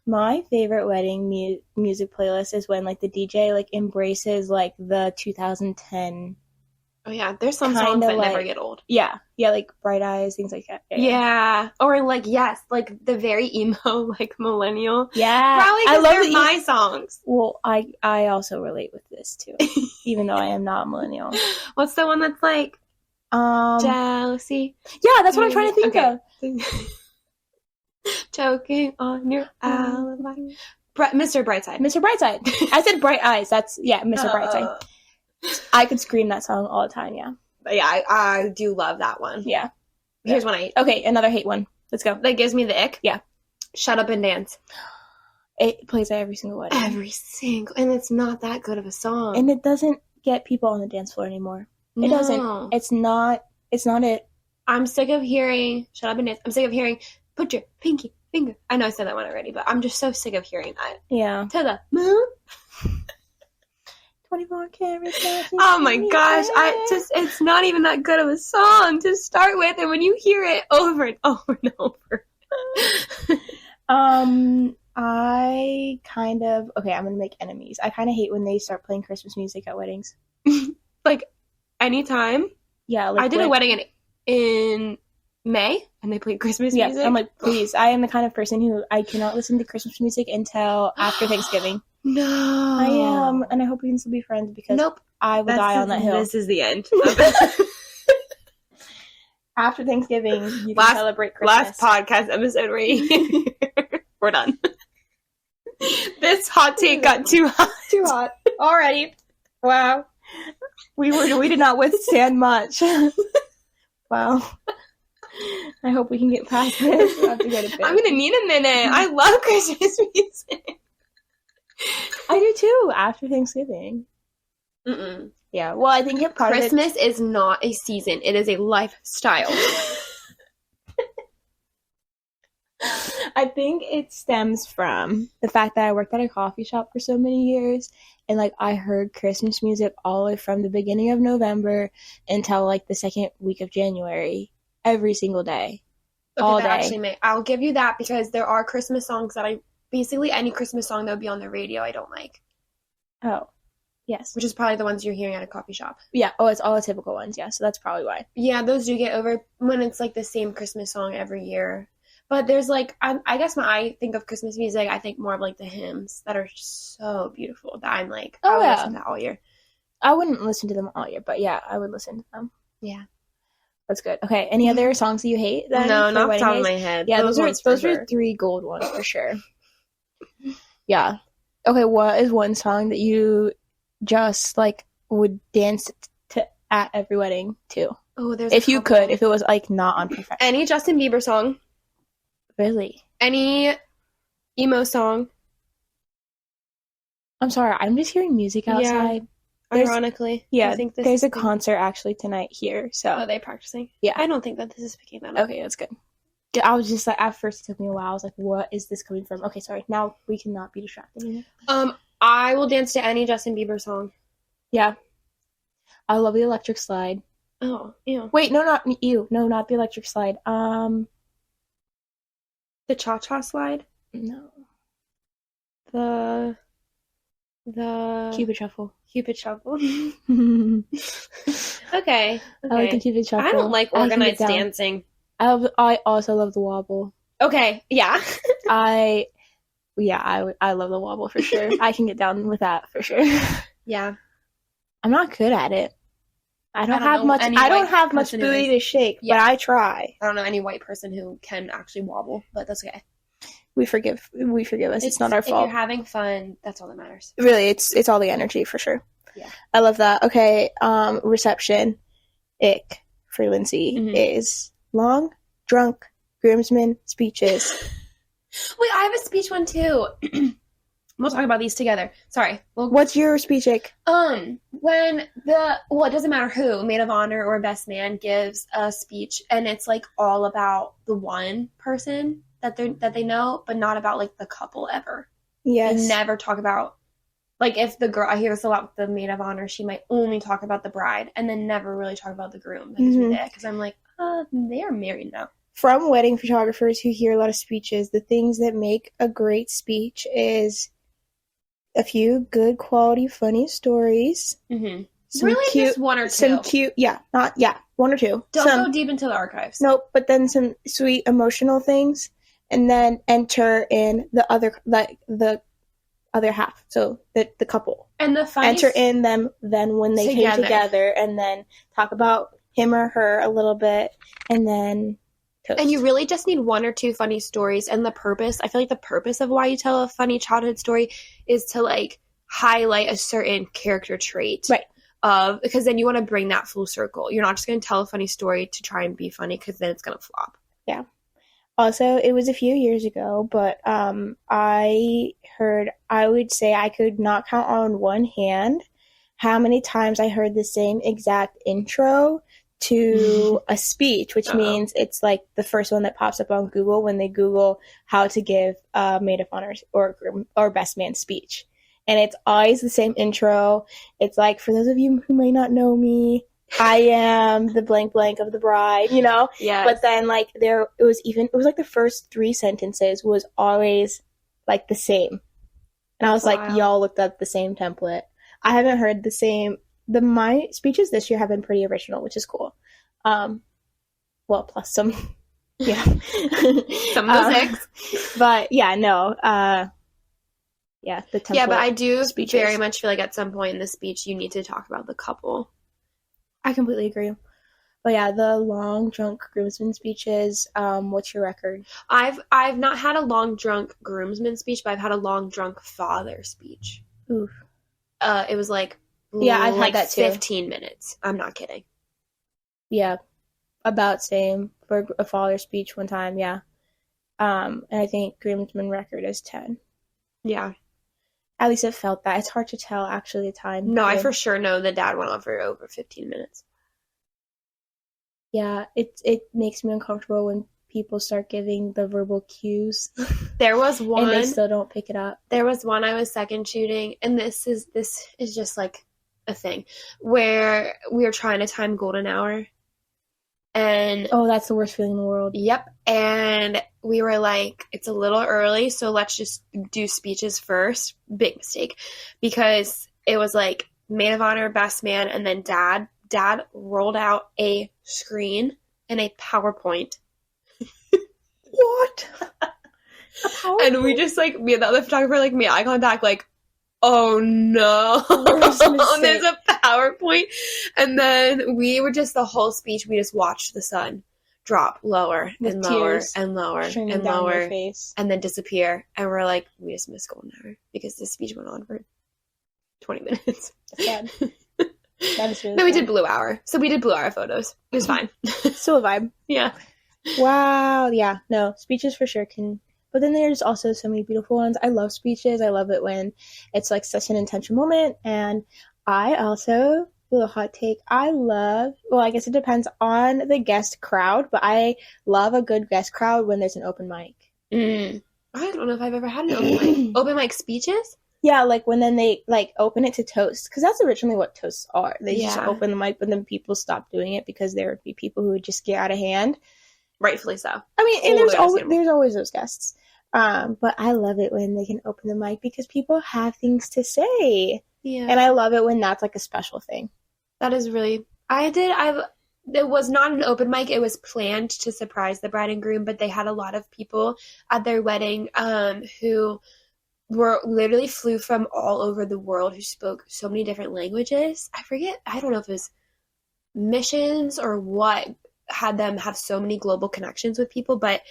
My favorite wedding music playlist is when like the DJ like embraces like the 2010. Oh yeah, there's some songs that never get old. Yeah, like Bright Eyes, things like that. Yeah. Or like like the very emo like millennial. Yeah, probably because they're my songs. Well, I also relate with this too, even though I am not a millennial. What's the one that's like jealousy? Yeah, that's what I'm trying to think of. Choking on your alibi. Mr. Brightside. Mr. Brightside. I said Bright Eyes. That's Mr. Brightside. I could scream that song all the time, yeah. But yeah, I do love that one. Yeah. Here's one I hate. Okay, another hate one. Let's go. That gives me the ick? Yeah. Shut Up and Dance. It plays at every single wedding. And it's not that good of a song. And it doesn't get people on the dance floor anymore. It doesn't. It's not it. I'm sick of hearing Shut Up and Dance. I'm sick of hearing put your pinky finger. I know I said that one already, but I'm just so sick of hearing that. Yeah. To the moon. 24 carats. Oh my gosh. It's not even that good of a song to start with, and when you hear it over and over and over. I kind of I'm gonna make enemies. I kind of hate when they start playing Christmas music at weddings. Like anytime. Yeah, like I did a wedding in May and they played Christmas music. I'm like, please. I am the kind of person who I cannot listen to Christmas music until after Thanksgiving. No, I am, and I hope we can still be friends because I will die on that hill. This is the end. After Thanksgiving, you can celebrate Christmas. Last podcast episode we're done. This hot take got too hot. Too hot already. Wow, we did not withstand much. Wow. I hope we can get past this. We'll have to go to bed. I'm gonna need a minute. I love Christmas music. I do too. After Thanksgiving. Mm-mm. Yeah. Well, I think Christmas is not a season. It is a lifestyle. I think it stems from the fact that I worked at a coffee shop for so many years, and like I heard Christmas music all the way from the beginning of November until like the second week of January, every single day, all day. Actually, I'll give you that because there are Christmas songs that basically any Christmas song that would be on the radio I don't like. Oh, yes. Which is probably the ones you're hearing at a coffee shop. Yeah. Oh, it's all the typical ones. Yeah. So that's probably why. Yeah, those do get over when it's like the same Christmas song every year. But there's like, I guess when I think of Christmas music, I think more of like the hymns that are so beautiful that I'm like, I would listen to all year. I wouldn't listen to them all year, but yeah, I would listen to them. Yeah. That's good. Okay. Any other songs that you hate? Then no, not off the top of my head. Yeah, those are 3 gold ones for sure. Yeah. Okay, what is one song that you just like would dance to at every wedding too? Oh, there's if you could, if it was like not on perfection. Any Justin Bieber song. Really? Any emo song. I'm sorry, I'm just hearing music outside. Yeah, ironically. Yeah, I think there's a concert actually tonight here. So are they practicing? Yeah. I don't think that this is picking that up. Okay, that's good. I was just like, at first it took me a while. I was like, what is this coming from? Okay, sorry. Now we cannot be distracted. I will dance to any Justin Bieber song. Yeah. I love the electric slide. Oh, ew. Wait, no, not you. No, not the electric slide. The cha-cha slide? No. The Cupid shuffle. Cupid shuffle. Okay. Okay. I like the Cupid shuffle. I don't like organized dancing. I also love the wobble. Okay, yeah. I love the wobble for sure. I can get down with that for sure. Yeah. I'm not good at it. I don't have much booty to shake, but I try. I don't know any white person who can actually wobble, but that's okay. We forgive us. It's not our fault. If you're having fun, that's all that matters. Really, it's all the energy for sure. Yeah. I love that. Okay, reception. Ick for Lindsay is long, drunk, groomsmen speeches. Wait, I have a speech one too. We'll talk about these together. Sorry. What's your speech ick? When it doesn't matter who, maid of honor or best man gives a speech, and it's like all about the one person that they know, but not about like the couple ever. Yes. They never talk about, like, if the girl, I hear this a lot with the maid of honor, she might only talk about the bride and then never really talk about the groom. Because I'm like, they are married now. From wedding photographers who hear a lot of speeches, the things that make a great speech is a few good quality funny stories. Really, cute, just one or two. Some cute, one or two. Don't go deep into the archives. Nope, but then some sweet emotional things, and then enter in the other half. So the couple, and the funny enter in them then when they came together, and then talk about him or her a little bit, and then. Toast. And you really just need one or two funny stories, and I feel like the purpose of why you tell a funny childhood story is to like highlight a certain character trait. Right. Because then you want to bring that full circle. You're not just going to tell a funny story to try and be funny, because then it's going to flop. Yeah. Also, it was a few years ago, but I would say I could not count on one hand how many times I heard the same exact intro to a speech, which means it's like the first one that pops up on Google when they Google how to give a maid of honor or best man speech. And it's always the same intro. It's like, for those of you who may not know me, I am the blank blank of the bride, you know? Yeah. But then like it was like the first 3 sentences was always like the same. And I was like, y'all looked up the same template. I haven't heard the same. My speeches this year have been pretty original, which is cool. Plus some, yeah. Some mosaics. But yeah, no. Yeah, the template. Yeah, but I do speeches. Very much feel like at some point in the speech you need to talk about the couple. I completely agree. But yeah, the long drunk groomsmen speeches. What's your record? I've not had a long drunk groomsman speech, but I've had a long drunk father speech. Oof. It was like. Yeah, I've had that too. 15 minutes. I'm not kidding. Yeah, about same for a father speech one time. Yeah, and I think groomsman record is 10. Yeah, at least it felt that. It's hard to tell actually the time. No, I for sure know the dad went on for over 15 minutes. Yeah, it makes me uncomfortable when people start giving the verbal cues. There was one, and they still don't pick it up. There was one I was second shooting, and this is just like a thing where we were trying to time golden hour, and that's the worst feeling in the world. Yep. And we were like, it's a little early, so let's just do speeches first. Big mistake, because it was like maid of honor, best man, and then dad rolled out a screen and a PowerPoint. What? And we just like, me and the other photographer like made eye contact, like, oh no, there's a PowerPoint. And then we were just, the whole speech, we just watched the sun drop lower and lower and lower and lower and then disappear. And we're like, we just missed golden hour because this speech went on for 20 minutes. Sad. That is really No, we did blue hour. So we did blue hour photos. It was fine. Still a vibe. Yeah. Wow. Yeah. No, speeches for sure can. But then there's also so many beautiful ones. I love speeches. I love it when it's like such an intentional moment. And I also, little hot take, I guess it depends on the guest crowd, but I love a good guest crowd when there's an open mic. I don't know if I've ever had an open mic. Open mic speeches? Yeah, like when then they like open it to toast, because that's originally what toasts are. They just Yeah. open the mic, but then people stopped doing it because there would be people who would just get out of hand. Rightfully so. I mean, and there's always those guests. But I love it when they can open the mic because people have things to say. Yeah. And I love it when that's like a special thing. That is really... It was not an open mic. It was planned to surprise the bride and groom, but they had a lot of people at their wedding who were literally flew from all over the world, who spoke so many different languages. I don't know if it was missions or what had them have so many global connections with people, but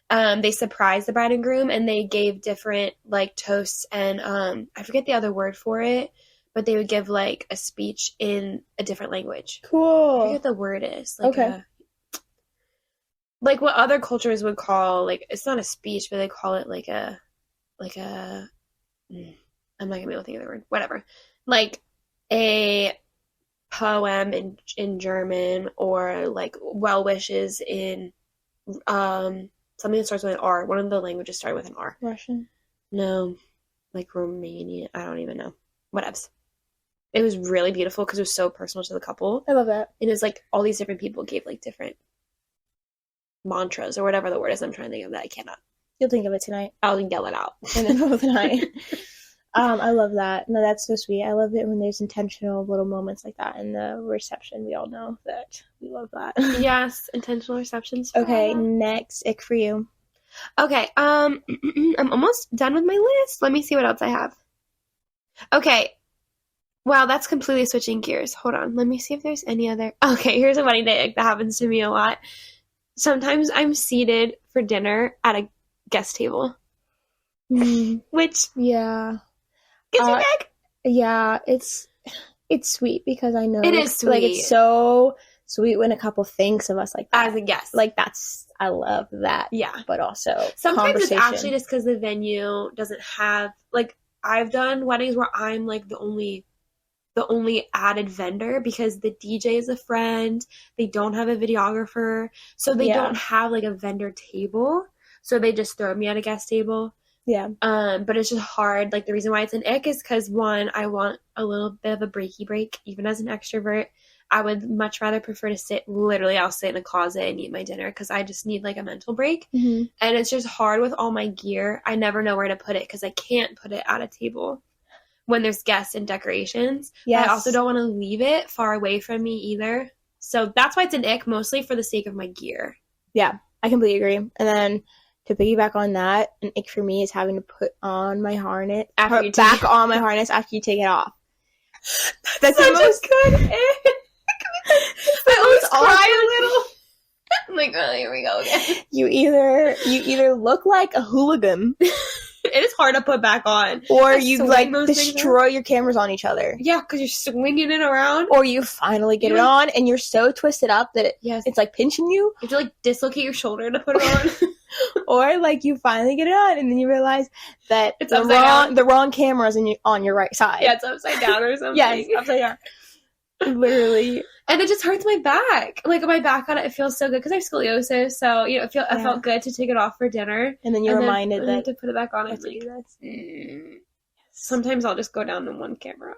they surprised the bride and groom, and they gave different like toasts and I forget the other word for it, but they would give like a speech in a different language. Cool. I forget what the word is. Like okay. Like what other cultures would call, like, it's not a speech, but they call it like a I'm not gonna be able to think of the word. Whatever. Like a poem in German, or like well wishes in something that starts with an R. One of the languages started with an R. Russian? No. Like Romanian. I don't even know. Whatevs. It was really beautiful because it was so personal to the couple. I love that. And it was like all these different people gave like different mantras or whatever the word is I'm trying to think of that I cannot. You'll think of it tonight. I'll yell it out. In the middle of the night. I love that. No, that's so sweet. I love it when there's intentional little moments like that in the reception. We all know that we love that. Yes, intentional receptions. Okay, next ick for you. Okay, I'm almost done with my list. Let me see what else I have. Okay. Wow, that's completely switching gears. Hold on. Let me see if there's any other. Okay, here's a funny thing that happens to me a lot. Sometimes I'm seated for dinner at a guest table. Which, yeah. gets me back. Yeah, it's sweet because I know it is sweet. Like, it's so sweet when a couple thinks of us like that. As a guest. Like, I love that. Yeah. But also, sometimes it's actually just because the venue doesn't have, like, I've done weddings where I'm like the only added vendor because the DJ is a friend. They don't have a videographer. So they don't have like a vendor table. So they just throw me at a guest table. Yeah. But it's just hard. Like, the reason why it's an ick is because, one, I want a little bit of a breaky break. Even as an extrovert, I would much rather prefer to sit. Literally, I'll sit in a closet and eat my dinner because I just need like a mental break. Mm-hmm. And it's just hard with all my gear. I never know where to put it because I can't put it at a table when there's guests and decorations. Yes. I also don't want to leave it far away from me either. So that's why it's an ick, mostly for the sake of my gear. Yeah, I completely agree. And then to piggyback on that, an ick for me is having to put on my harness, on my harness after you take it off. That's the most good ick. I always cry a little. I'm like, oh, here we go again. You either look like a hooligan. It is hard to put back on. Or you like destroy your cameras on each other. Yeah, because you're swinging it around. Or you finally get it on and you're so twisted up that it's like pinching you. You have to like dislocate your shoulder to put it on. Or like you finally get it on and then you realize that it's the wrong camera is on your right side. Yeah, it's upside down or something. Yes, upside down. Literally. And it just hurts my back. Like, my back on it feels so good because I have scoliosis. So, you know, I felt good to take it off for dinher. And then you're reminded that to put it back on. I'm like, sometimes I'll just go down to one camera.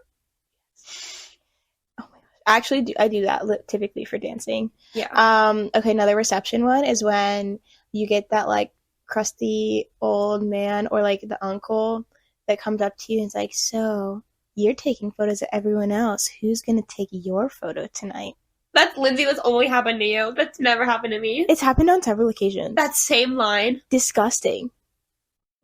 Oh my gosh. Actually, I do that typically for dancing. Yeah. Okay, another reception one is when you get that, like, crusty old man or, like, the uncle that comes up to you and is like, so you're taking photos of everyone else. Who's going to take your photo tonight? That's, Lindsay, that's only happened to you. That's never happened to me. It's happened on several occasions. That same line. Disgusting.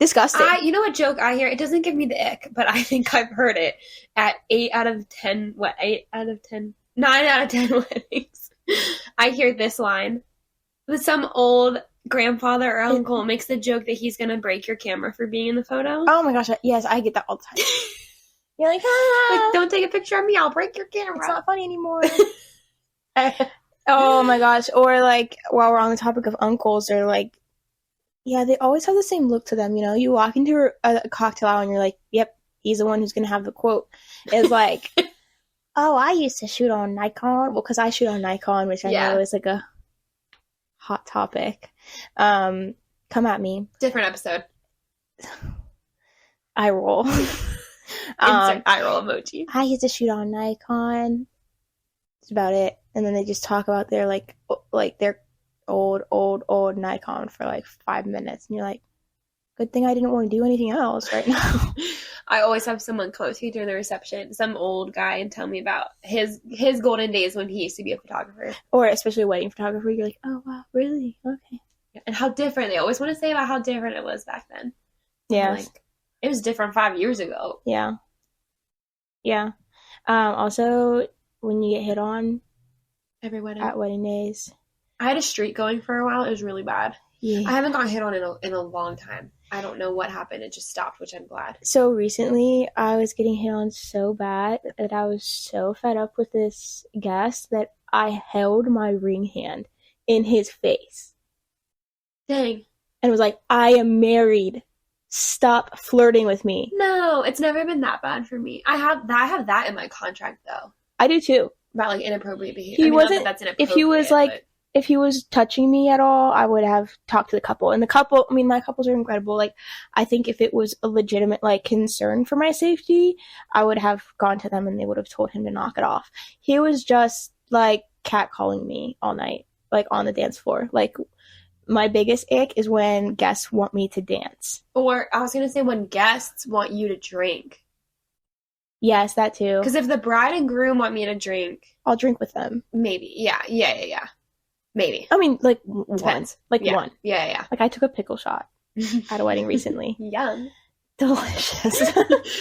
You know what joke I hear? It doesn't give me the ick, but I think I've heard it at 8 out of 10 9 out of 10 weddings. I hear this line. With some old grandfather or uncle makes the joke that he's going to break your camera for being in the photo. Oh my gosh, yes, I get that all the time. You're like, like, don't take a picture of me, I'll break your camera. It's not funny anymore. Oh my gosh. Or like, while we're on the topic of uncles, they're like, yeah, they always have the same look to them, you know? You walk into a cocktail hour and you're like, yep, he's the one who's going to have the quote. It's like, oh, I used to shoot on Nikon. Well, because I shoot on Nikon, which I know is like a hot topic. Come at me. Different episode. I roll. Insert eye roll emoji. I get to shoot on Nikon. That's about it. And then they just talk about their their old Nikon for like 5 minutes, and you're like, good thing I didn't want to do anything else right now. I always have someone close to me during the reception, some old guy, and tell me about his golden days when he used to be a photographer. Or especially a wedding photographer, you're like, oh wow, really? Okay. And how different, they always want to say about how different it was back then. Yeah. Like, it was different 5 years ago. Yeah. Yeah. Also, when you get hit on every wedding at wedding days. I had a streak going for a while. It was really bad. Yeah. I haven't gotten hit on in a long time. I don't know what happened. It just stopped, which I'm glad. So recently, I was getting hit on so bad that I was so fed up with this guest that I held my ring hand in his face. Dang. And was like, I am married. Stop flirting with me. No, it's never been that bad for me. I have that in my contract, though. I do too. About like inappropriate behavior. He wasn't. That's inappropriate. If he was like, if he was touching me at all, I would have talked to the couple. And the couple, I mean, my couples are incredible. Like, I think if it was a legitimate like concern for my safety, I would have gone to them and they would have told him to knock it off. He was just like catcalling me all night, like on the dance floor. Like, my biggest ick is when guests want me to dance. Or I was gonna say when guests want you to drink. Yes, that too. Because if the bride and groom want me to drink, I'll drink with them. Maybe. Yeah. Maybe. I mean, like, Depends. one. Yeah. One. Yeah. Like, I took a pickle shot at a wedding recently. Yum. Delicious.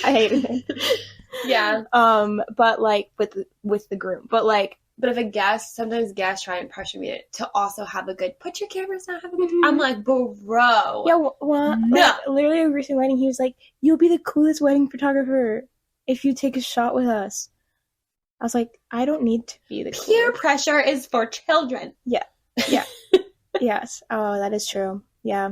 I hated it. Yeah. But, like, with the groom. But if sometimes guests try and pressure me to also have a good, put your cameras down, have a good, I'm like, bro. Yeah, well, no. Like, literally a recent wedding, he was like, you'll be the coolest wedding photographer if you take a shot with us. I was like, I don't need to be the peer pressure is for children. Yeah. Yes. Oh, that is true. Yeah.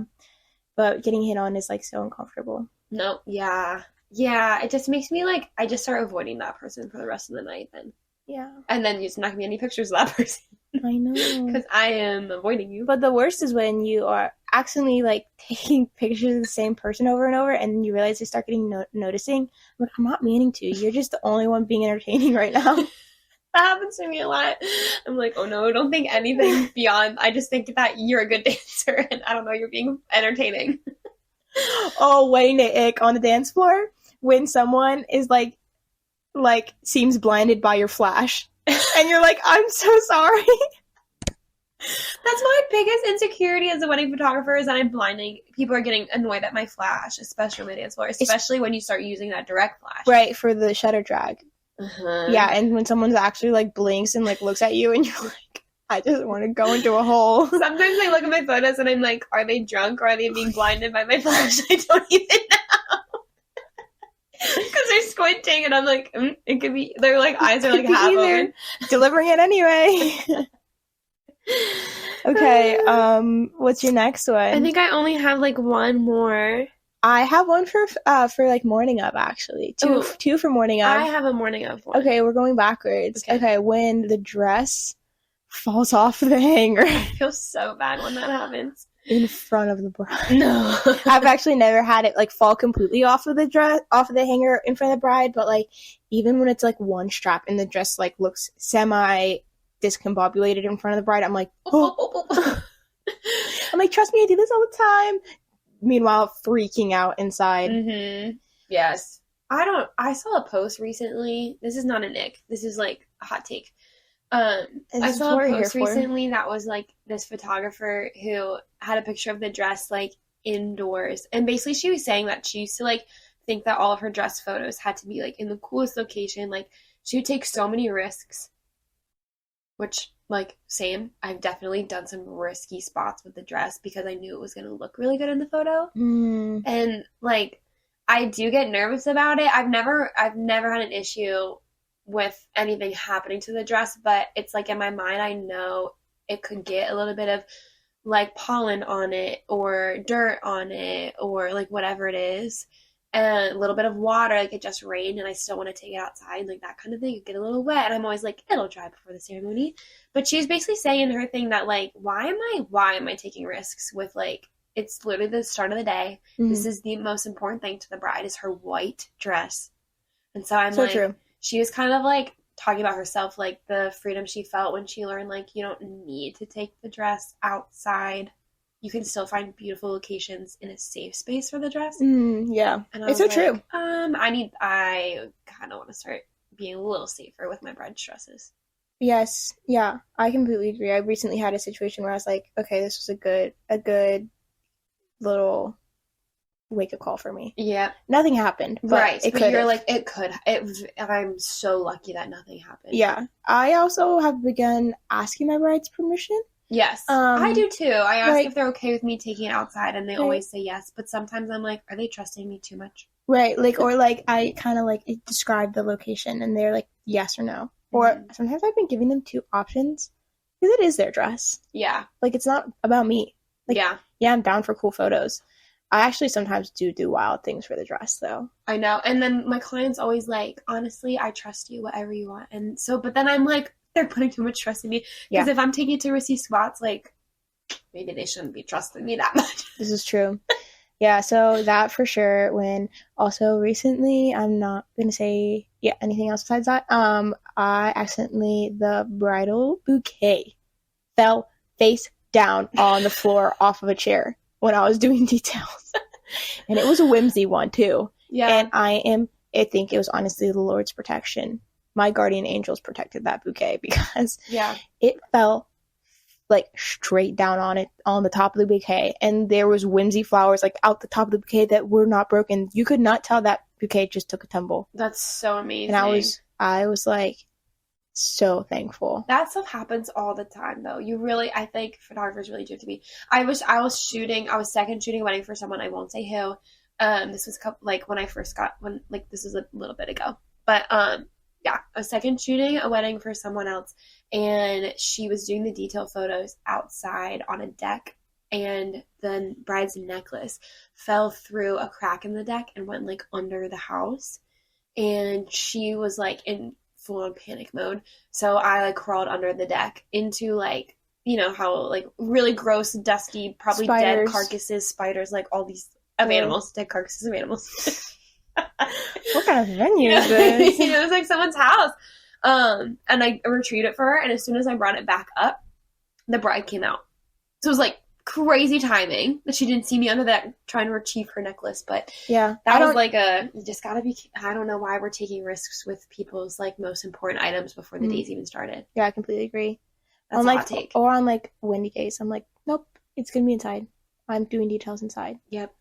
But getting hit on is like so uncomfortable. No. Yeah. It just makes me like, I just start avoiding that person for the rest of the night then. Yeah. And then you just not give me any pictures of that person. I know. Because I am avoiding you. But the worst is when you are accidentally like taking pictures of the same person over and over, and you realize they start getting noticing. I'm like, I'm not meaning to. You're just the only one being entertaining right now. That happens to me a lot. I'm like, oh no, I don't think anything beyond. I just think that you're a good dancer, and I don't know, you're being entertaining. Oh, wedding day ick on the dance floor when someone is like seems blinded by your flash. And you're like, I'm so sorry. That's my biggest insecurity as a wedding photographer is that I'm blinding. People are getting annoyed at my flash, especially on my dance floor, especially when you start using that direct flash. Right, for the shutter drag. Uh-huh. Yeah, and when someone's actually like blinks and like looks at you and you're like, I just want to go into a hole. Sometimes I look at my photos and I'm like, are they drunk or are they being blinded by my flash? I don't even know. Because they're squinting and I'm like, it could be, their like eyes are like half open. Delivering it anyway. Okay, what's your next one? I think I only have like one more. I have one for like morning of, actually. Two for morning of. I have a morning of one. Okay, we're going backwards. Okay, when the dress falls off the hanger. I feel so bad when that happens. In front of the bride. No. I've actually never had it like fall completely off of the hanger in front of the bride, but like even when it's like one strap and the dress like looks semi discombobulated in front of the bride, I'm like, oh. I'm like, trust me, I do this all the time. Meanwhile, freaking out inside. Mm-hmm. Yes. I saw a post recently. This is not a nick. This is like a hot take. I saw a post recently that was like this photographer who had a picture of the dress like indoors, and basically she was saying that she used to like think that all of her dress photos had to be like in the coolest location. Like she would take so many risks, which like same. I've definitely done some risky spots with the dress because I knew it was gonna look really good in the photo. And like I do get nervous about it. I've never had an issue with anything happening to the dress, but it's like in my mind I know it could get a little bit of like pollen on it or dirt on it or like whatever it is, and a little bit of water, like it just rained and I still want to take it outside, like that kind of thing. It get a little wet and I'm always like, it'll dry before the ceremony. But she's basically saying in her thing that like why am I taking risks with like, it's literally the start of the day. This is the most important thing to the bride is her white dress. And so I'm So like, true. she was kind of like talking about herself, like the freedom she felt when she learned like you don't need to take the dress outside. You can still find beautiful locations in a safe space for the dress. Yeah. And I it's was so like, true. I kind of want to start being a little safer with my bride's dresses. Yes. Yeah. I completely agree. I recently had a situation where I was like, okay, this was a good little wake-up call for me. Yeah. Nothing happened. But right. It but could you're have. like, it could. I'm so lucky that nothing happened. Yeah. I also have begun asking my bride's permission. Yes. I do too. I ask if they're okay with me taking it outside, and they always say yes. But sometimes I'm like, are they trusting me too much? Right. Like, or like, I kind of like describe the location, and they're like, yes or no. Or sometimes I've been giving them 2 options because it is their dress. Yeah. Like, it's not about me. Like, yeah, I'm down for cool photos. I actually sometimes do wild things for the dress, though. I know. And then my client's always like, honestly, I trust you, whatever you want. And so, but then I'm like, they're putting too much trust in me. Because if I'm taking it to risky spots, like, maybe they shouldn't be trusting me that much. This is true. Yeah, so that for sure. When also recently, I'm not going to say anything else besides that. I accidentally, the bridal bouquet fell face down on the floor off of a chair when I was doing details. And it was a whimsy one too. Yeah. And I think it was honestly the Lord's protection. My guardian angels protected that bouquet because it fell like straight down on the top of the bouquet, and there was whimsy flowers like out the top of the bouquet that were not broken. You could not tell that bouquet just took a tumble. That's so amazing. And I was like so thankful. That stuff happens all the time though. I think photographers really do it to me. I was second shooting a wedding for someone, I won't say who. This was this was a little bit ago. But I was second shooting a wedding for someone else, and she was doing the detail photos outside on a deck, and the bride's necklace fell through a crack in the deck and went like under the house, and she was like in full-on panic mode. So I like crawled under the deck into like, you know how like really gross, dusty, probably spiders. Dead carcasses, spiders, like all these animals, dead carcasses of animals. What kind of venue is this? It was like someone's house. And I retrieved it for her, and as soon as I brought it back up, the bride came out. So it was like crazy timing that she didn't see me under that trying to retrieve her necklace. But that was like you just gotta be, I don't know why we're taking risks with people's like most important items before the day's even started. Yeah, I completely agree. That's a hot take. Or on like windy days, I'm like, nope, it's gonna be inside. I'm doing details inside. Yep.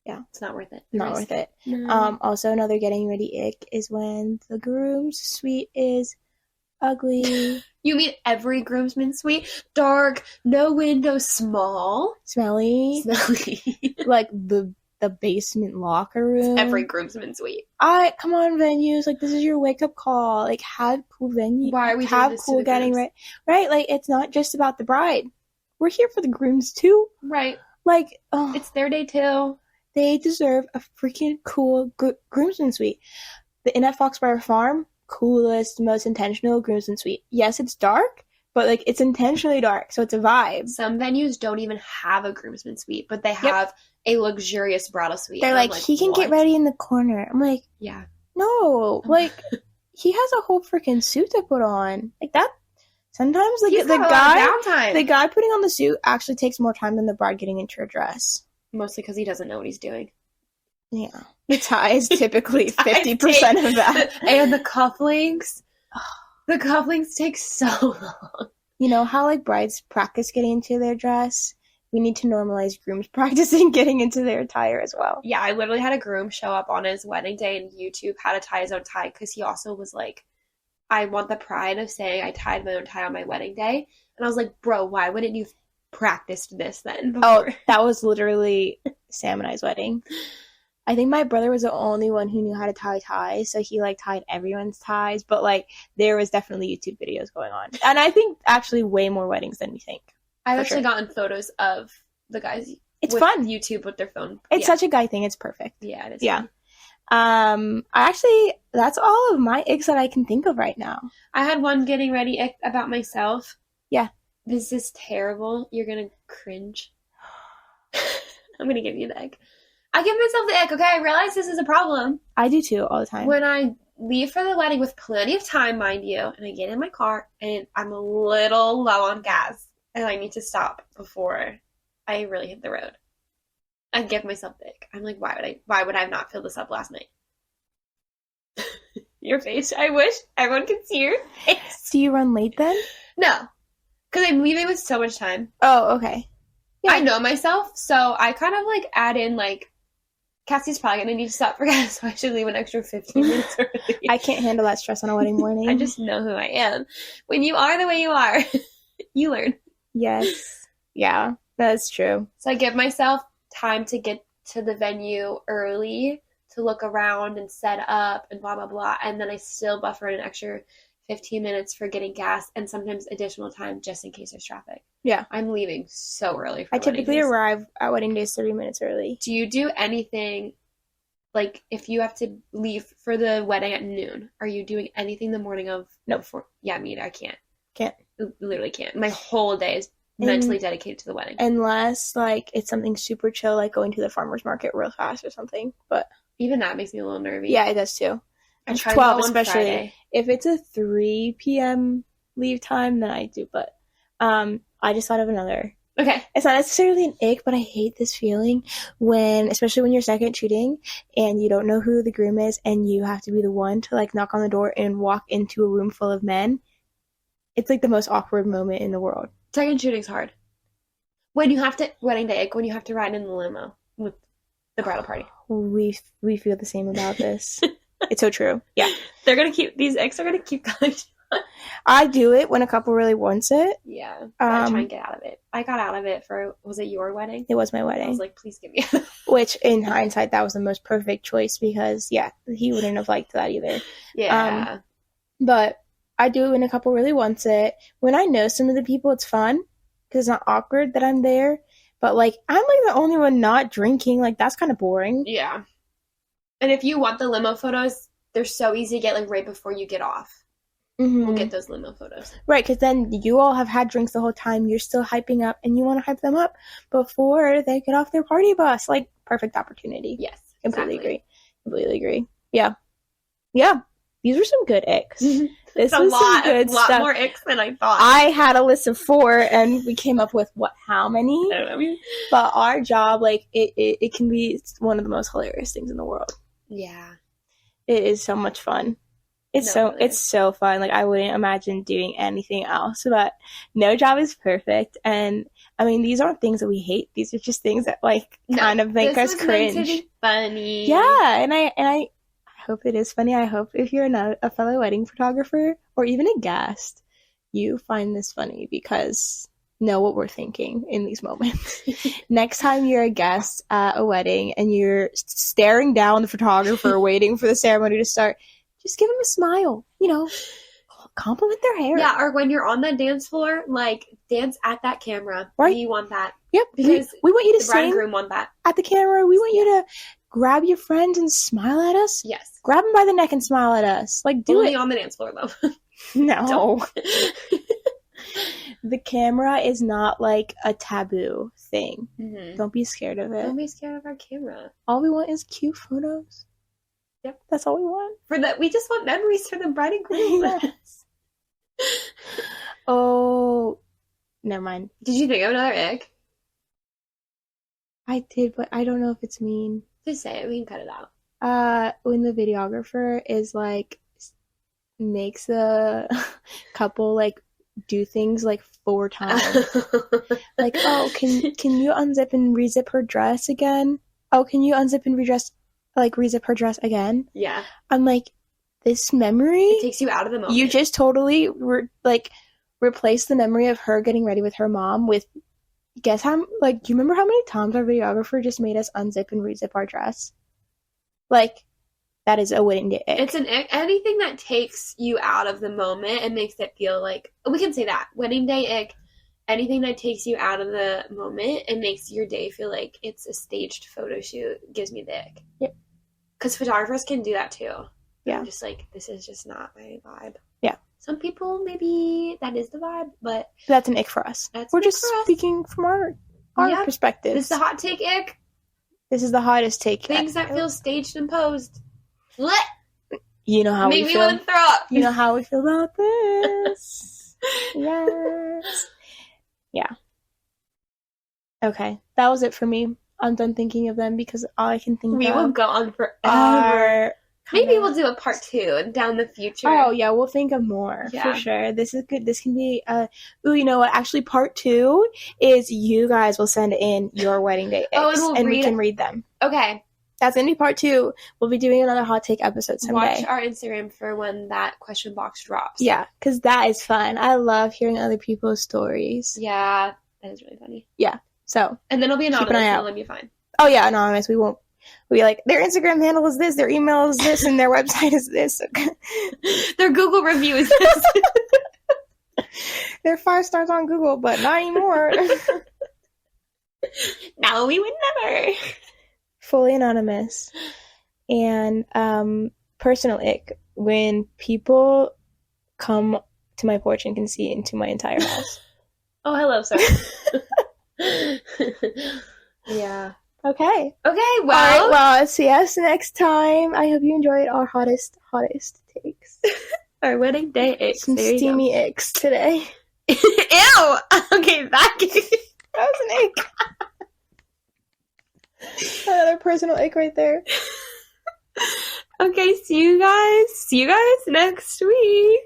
Yeah. It's not worth it. Not worth it. No. Also, another getting ready ick is when the groom's suite is ugly. You mean every groomsman suite? Dark, no windows, small. Smelly. Like the basement locker room. It's every groomsman suite. Come on, venues. Like, this is your wake-up call. Like, have cool venue. Why are we doing this cool to the getting ready? Right? Like, it's not just about the bride. We're here for the grooms, too. Right. Like, it's their day, too. They deserve a freaking cool groomsman suite. The Inn at Foxbriar Farm, coolest, most intentional groomsman suite. Yes, it's dark, but like it's intentionally dark, so it's a vibe. Some venues don't even have a groomsman suite, but they have a luxurious bridal suite. They're like, he can get ready in the corner. I'm like, no, like he has a whole freaking suit to put on. Like that. Sometimes like the guy putting on the suit actually takes more time than the bride getting into her dress. Mostly because he doesn't know what he's doing. Yeah. The tie is typically 50% of that. And the cufflinks. The cufflinks take so long. You know how like brides practice getting into their dress? We need to normalize grooms practicing getting into their attire as well. Yeah, I literally had a groom show up on his wedding day and YouTube how to tie his own tie, because he also was like, I want the pride of saying I tied my own tie on my wedding day. And I was like, bro, why wouldn't you practiced this then before? Oh, that was literally Sam and I's wedding. I think my brother was the only one who knew how to tie ties, so he like tied everyone's ties, but like there was definitely YouTube videos going on. And I think actually way more weddings than we think. I've actually gotten photos of the guys. It's fun. YouTube with their phone. It's such a guy thing. It's perfect. Yeah, it is. Yeah. That's all of my icks that I can think of right now. I had one getting ready ick about myself. Yeah. This is terrible. You're going to cringe. I'm going to give you the egg. I give myself the ick, okay? I realize this is a problem. I do too, all the time. When I leave for the wedding with plenty of time, mind you, and I get in my car and I'm a little low on gas and I need to stop before I really hit the road, I give myself the ick. I'm like, why would I not fill this up last night? Your face. I wish everyone could see your face. Do you run late then? No. Because I'm leaving with so much time. Oh, okay. Yeah. I know myself, so I kind of like add in like, Cassie's probably going to need to stop for gas, so I should leave an extra 15 minutes early. I can't handle that stress on a wedding morning. I just know who I am. When you are the way you are, you learn. Yes. Yeah, that's true. So I give myself time to get to the venue early, to look around and set up and blah, blah, blah. And then I still buffer in an extra 15 minutes for getting gas and sometimes additional time just in case there's traffic. Yeah. I'm leaving so early for I typically arrive at wedding days 30 minutes early. Do you do anything, like if you have to leave for the wedding at noon, are you doing anything the morning of? No. Before? Yeah, me, I can't. Can't. Literally can't. My whole day is mentally dedicated to the wedding. Unless, like, it's something super chill, like going to the farmer's market real fast or something. But even that makes me a little nervy. Yeah, it does too. I try 12 to go on especially. Friday. If it's a 3 p.m. leave time, then I do. But I just thought of another. Okay. It's not necessarily an ick, but I hate this feeling when, especially when you're second shooting and you don't know who the groom is and you have to be the one to like knock on the door and walk into a room full of men. It's like the most awkward moment in the world. Second shooting's hard. When you have to, wedding day, like when you have to ride in the limo with the bridal party. We feel the same about this. It's so true. Yeah. These icks are going to keep coming. I do it when a couple really wants it. Yeah. I try and get out of it. I got out of it for, was it your wedding? It was my wedding. I was like, please get me out. Which, in hindsight, that was the most perfect choice because, yeah, he wouldn't have liked that either. Yeah. But I do it when a couple really wants it. When I know some of the people, it's fun because it's not awkward that I'm there. But, like, I'm, like, the only one not drinking. Like, that's kind of boring. Yeah. And if you want the limo photos, they're so easy to get, like, right before you get off. Mm-hmm. We'll get those limo photos. Right, because then you all have had drinks the whole time. You're still hyping up, and you want to hype them up before they get off their party bus. Like, perfect opportunity. Yes. Completely agree. Yeah. Yeah. These were some good icks. This was some good stuff. A lot more icks than I thought. I had a list of 4, and we came up with, how many? I don't know. But our job, like, it can be one of the most hilarious things in the world. Yeah. It is so much fun. It's so fun. Like, I wouldn't imagine doing anything else, but no job is perfect. And I mean, these aren't things that we hate. These are just things that like kind of make us cringe. Meant to be funny. Yeah. And I hope it is funny. I hope if you're a fellow wedding photographer or even a guest, you find this funny because know what we're thinking in these moments. Next time you're a guest at a wedding and you're staring down the photographer waiting for the ceremony to start, just give them a smile, compliment their hair. Yeah, or when you're on the dance floor, like, dance at that camera. Right. We want that. Yep. Because we want you to the bride and sing groom want that. at the camera. We want you to grab your friends and smile at us. Yes. Grab them by the neck and smile at us. Like, do Only it. on the dance floor, though. No. The camera is not, like, a taboo thing. Mm-hmm. Don't be scared of it. Don't be scared of our camera. All we want is cute photos. Yep. That's all we want. We just want memories for the bride and groom. Yes. Oh, never mind. Did you think of another ick? I did, but I don't know if it's mean. Just say it. We can cut it out. When the videographer is, like, makes the couple, like, do things, like, 4 times. Like, oh, can you unzip and rezip her dress again? Oh, can you unzip and rezip her dress again? Yeah. I'm like, this memory... It takes you out of the moment. You just totally, replace the memory of her getting ready with her mom with... Guess how... Like, do you remember how many times our videographer just made us unzip and rezip our dress? Like, that is a wedding day ick. It's an ick. Anything that takes you out of the moment and makes it feel like... We can say that. Wedding day ick. Anything that takes you out of the moment and makes your day feel like it's a staged photo shoot gives me the ick. Yep. Because photographers can do that too. Yeah. I'm just like, this is just not my vibe. Yeah. Some people, maybe that is the vibe, but... That's an ick for us. We're just speaking from our perspective. This is a hot take ick. This is the hottest take. Things that feel staged and posed. What? You know how we feel. Make me want to throw up. You know how we feel about this. Yes. Yeah. Okay. That was it for me. I'm done thinking of them because all I can think we of will go on forever. Maybe of... we'll do a part 2 down the future. Oh, yeah. We'll think of more for sure. This is good. This can be... Ooh, you know what? Actually, part 2 is you guys will send in your wedding day icks, and we can read them. Okay. That's going to be part 2. We'll be doing another hot take episode someday. Watch our Instagram for when that question box drops. Yeah, because that is fun. I love hearing other people's stories. Yeah, that is really funny. Yeah, so. And then it'll be anonymous, keep an eye out. And it'll be fine. Oh, yeah, anonymous. We won't. We'll be like, their Instagram handle is this, their email is this, and their website is this. Their Google review is this. They're 5 stars on Google, but not anymore. Now we would never. Fully anonymous. And personal ick, when people come to my porch and can see into my entire house. Oh, hello, sir. Yeah. Okay, well. All right, well, see us next time. I hope you enjoyed our hottest takes. Our wedding day icks. Some steamy icks today. Ew! Okay, that was an ick. Another personal ick right there. Okay, see you guys next week.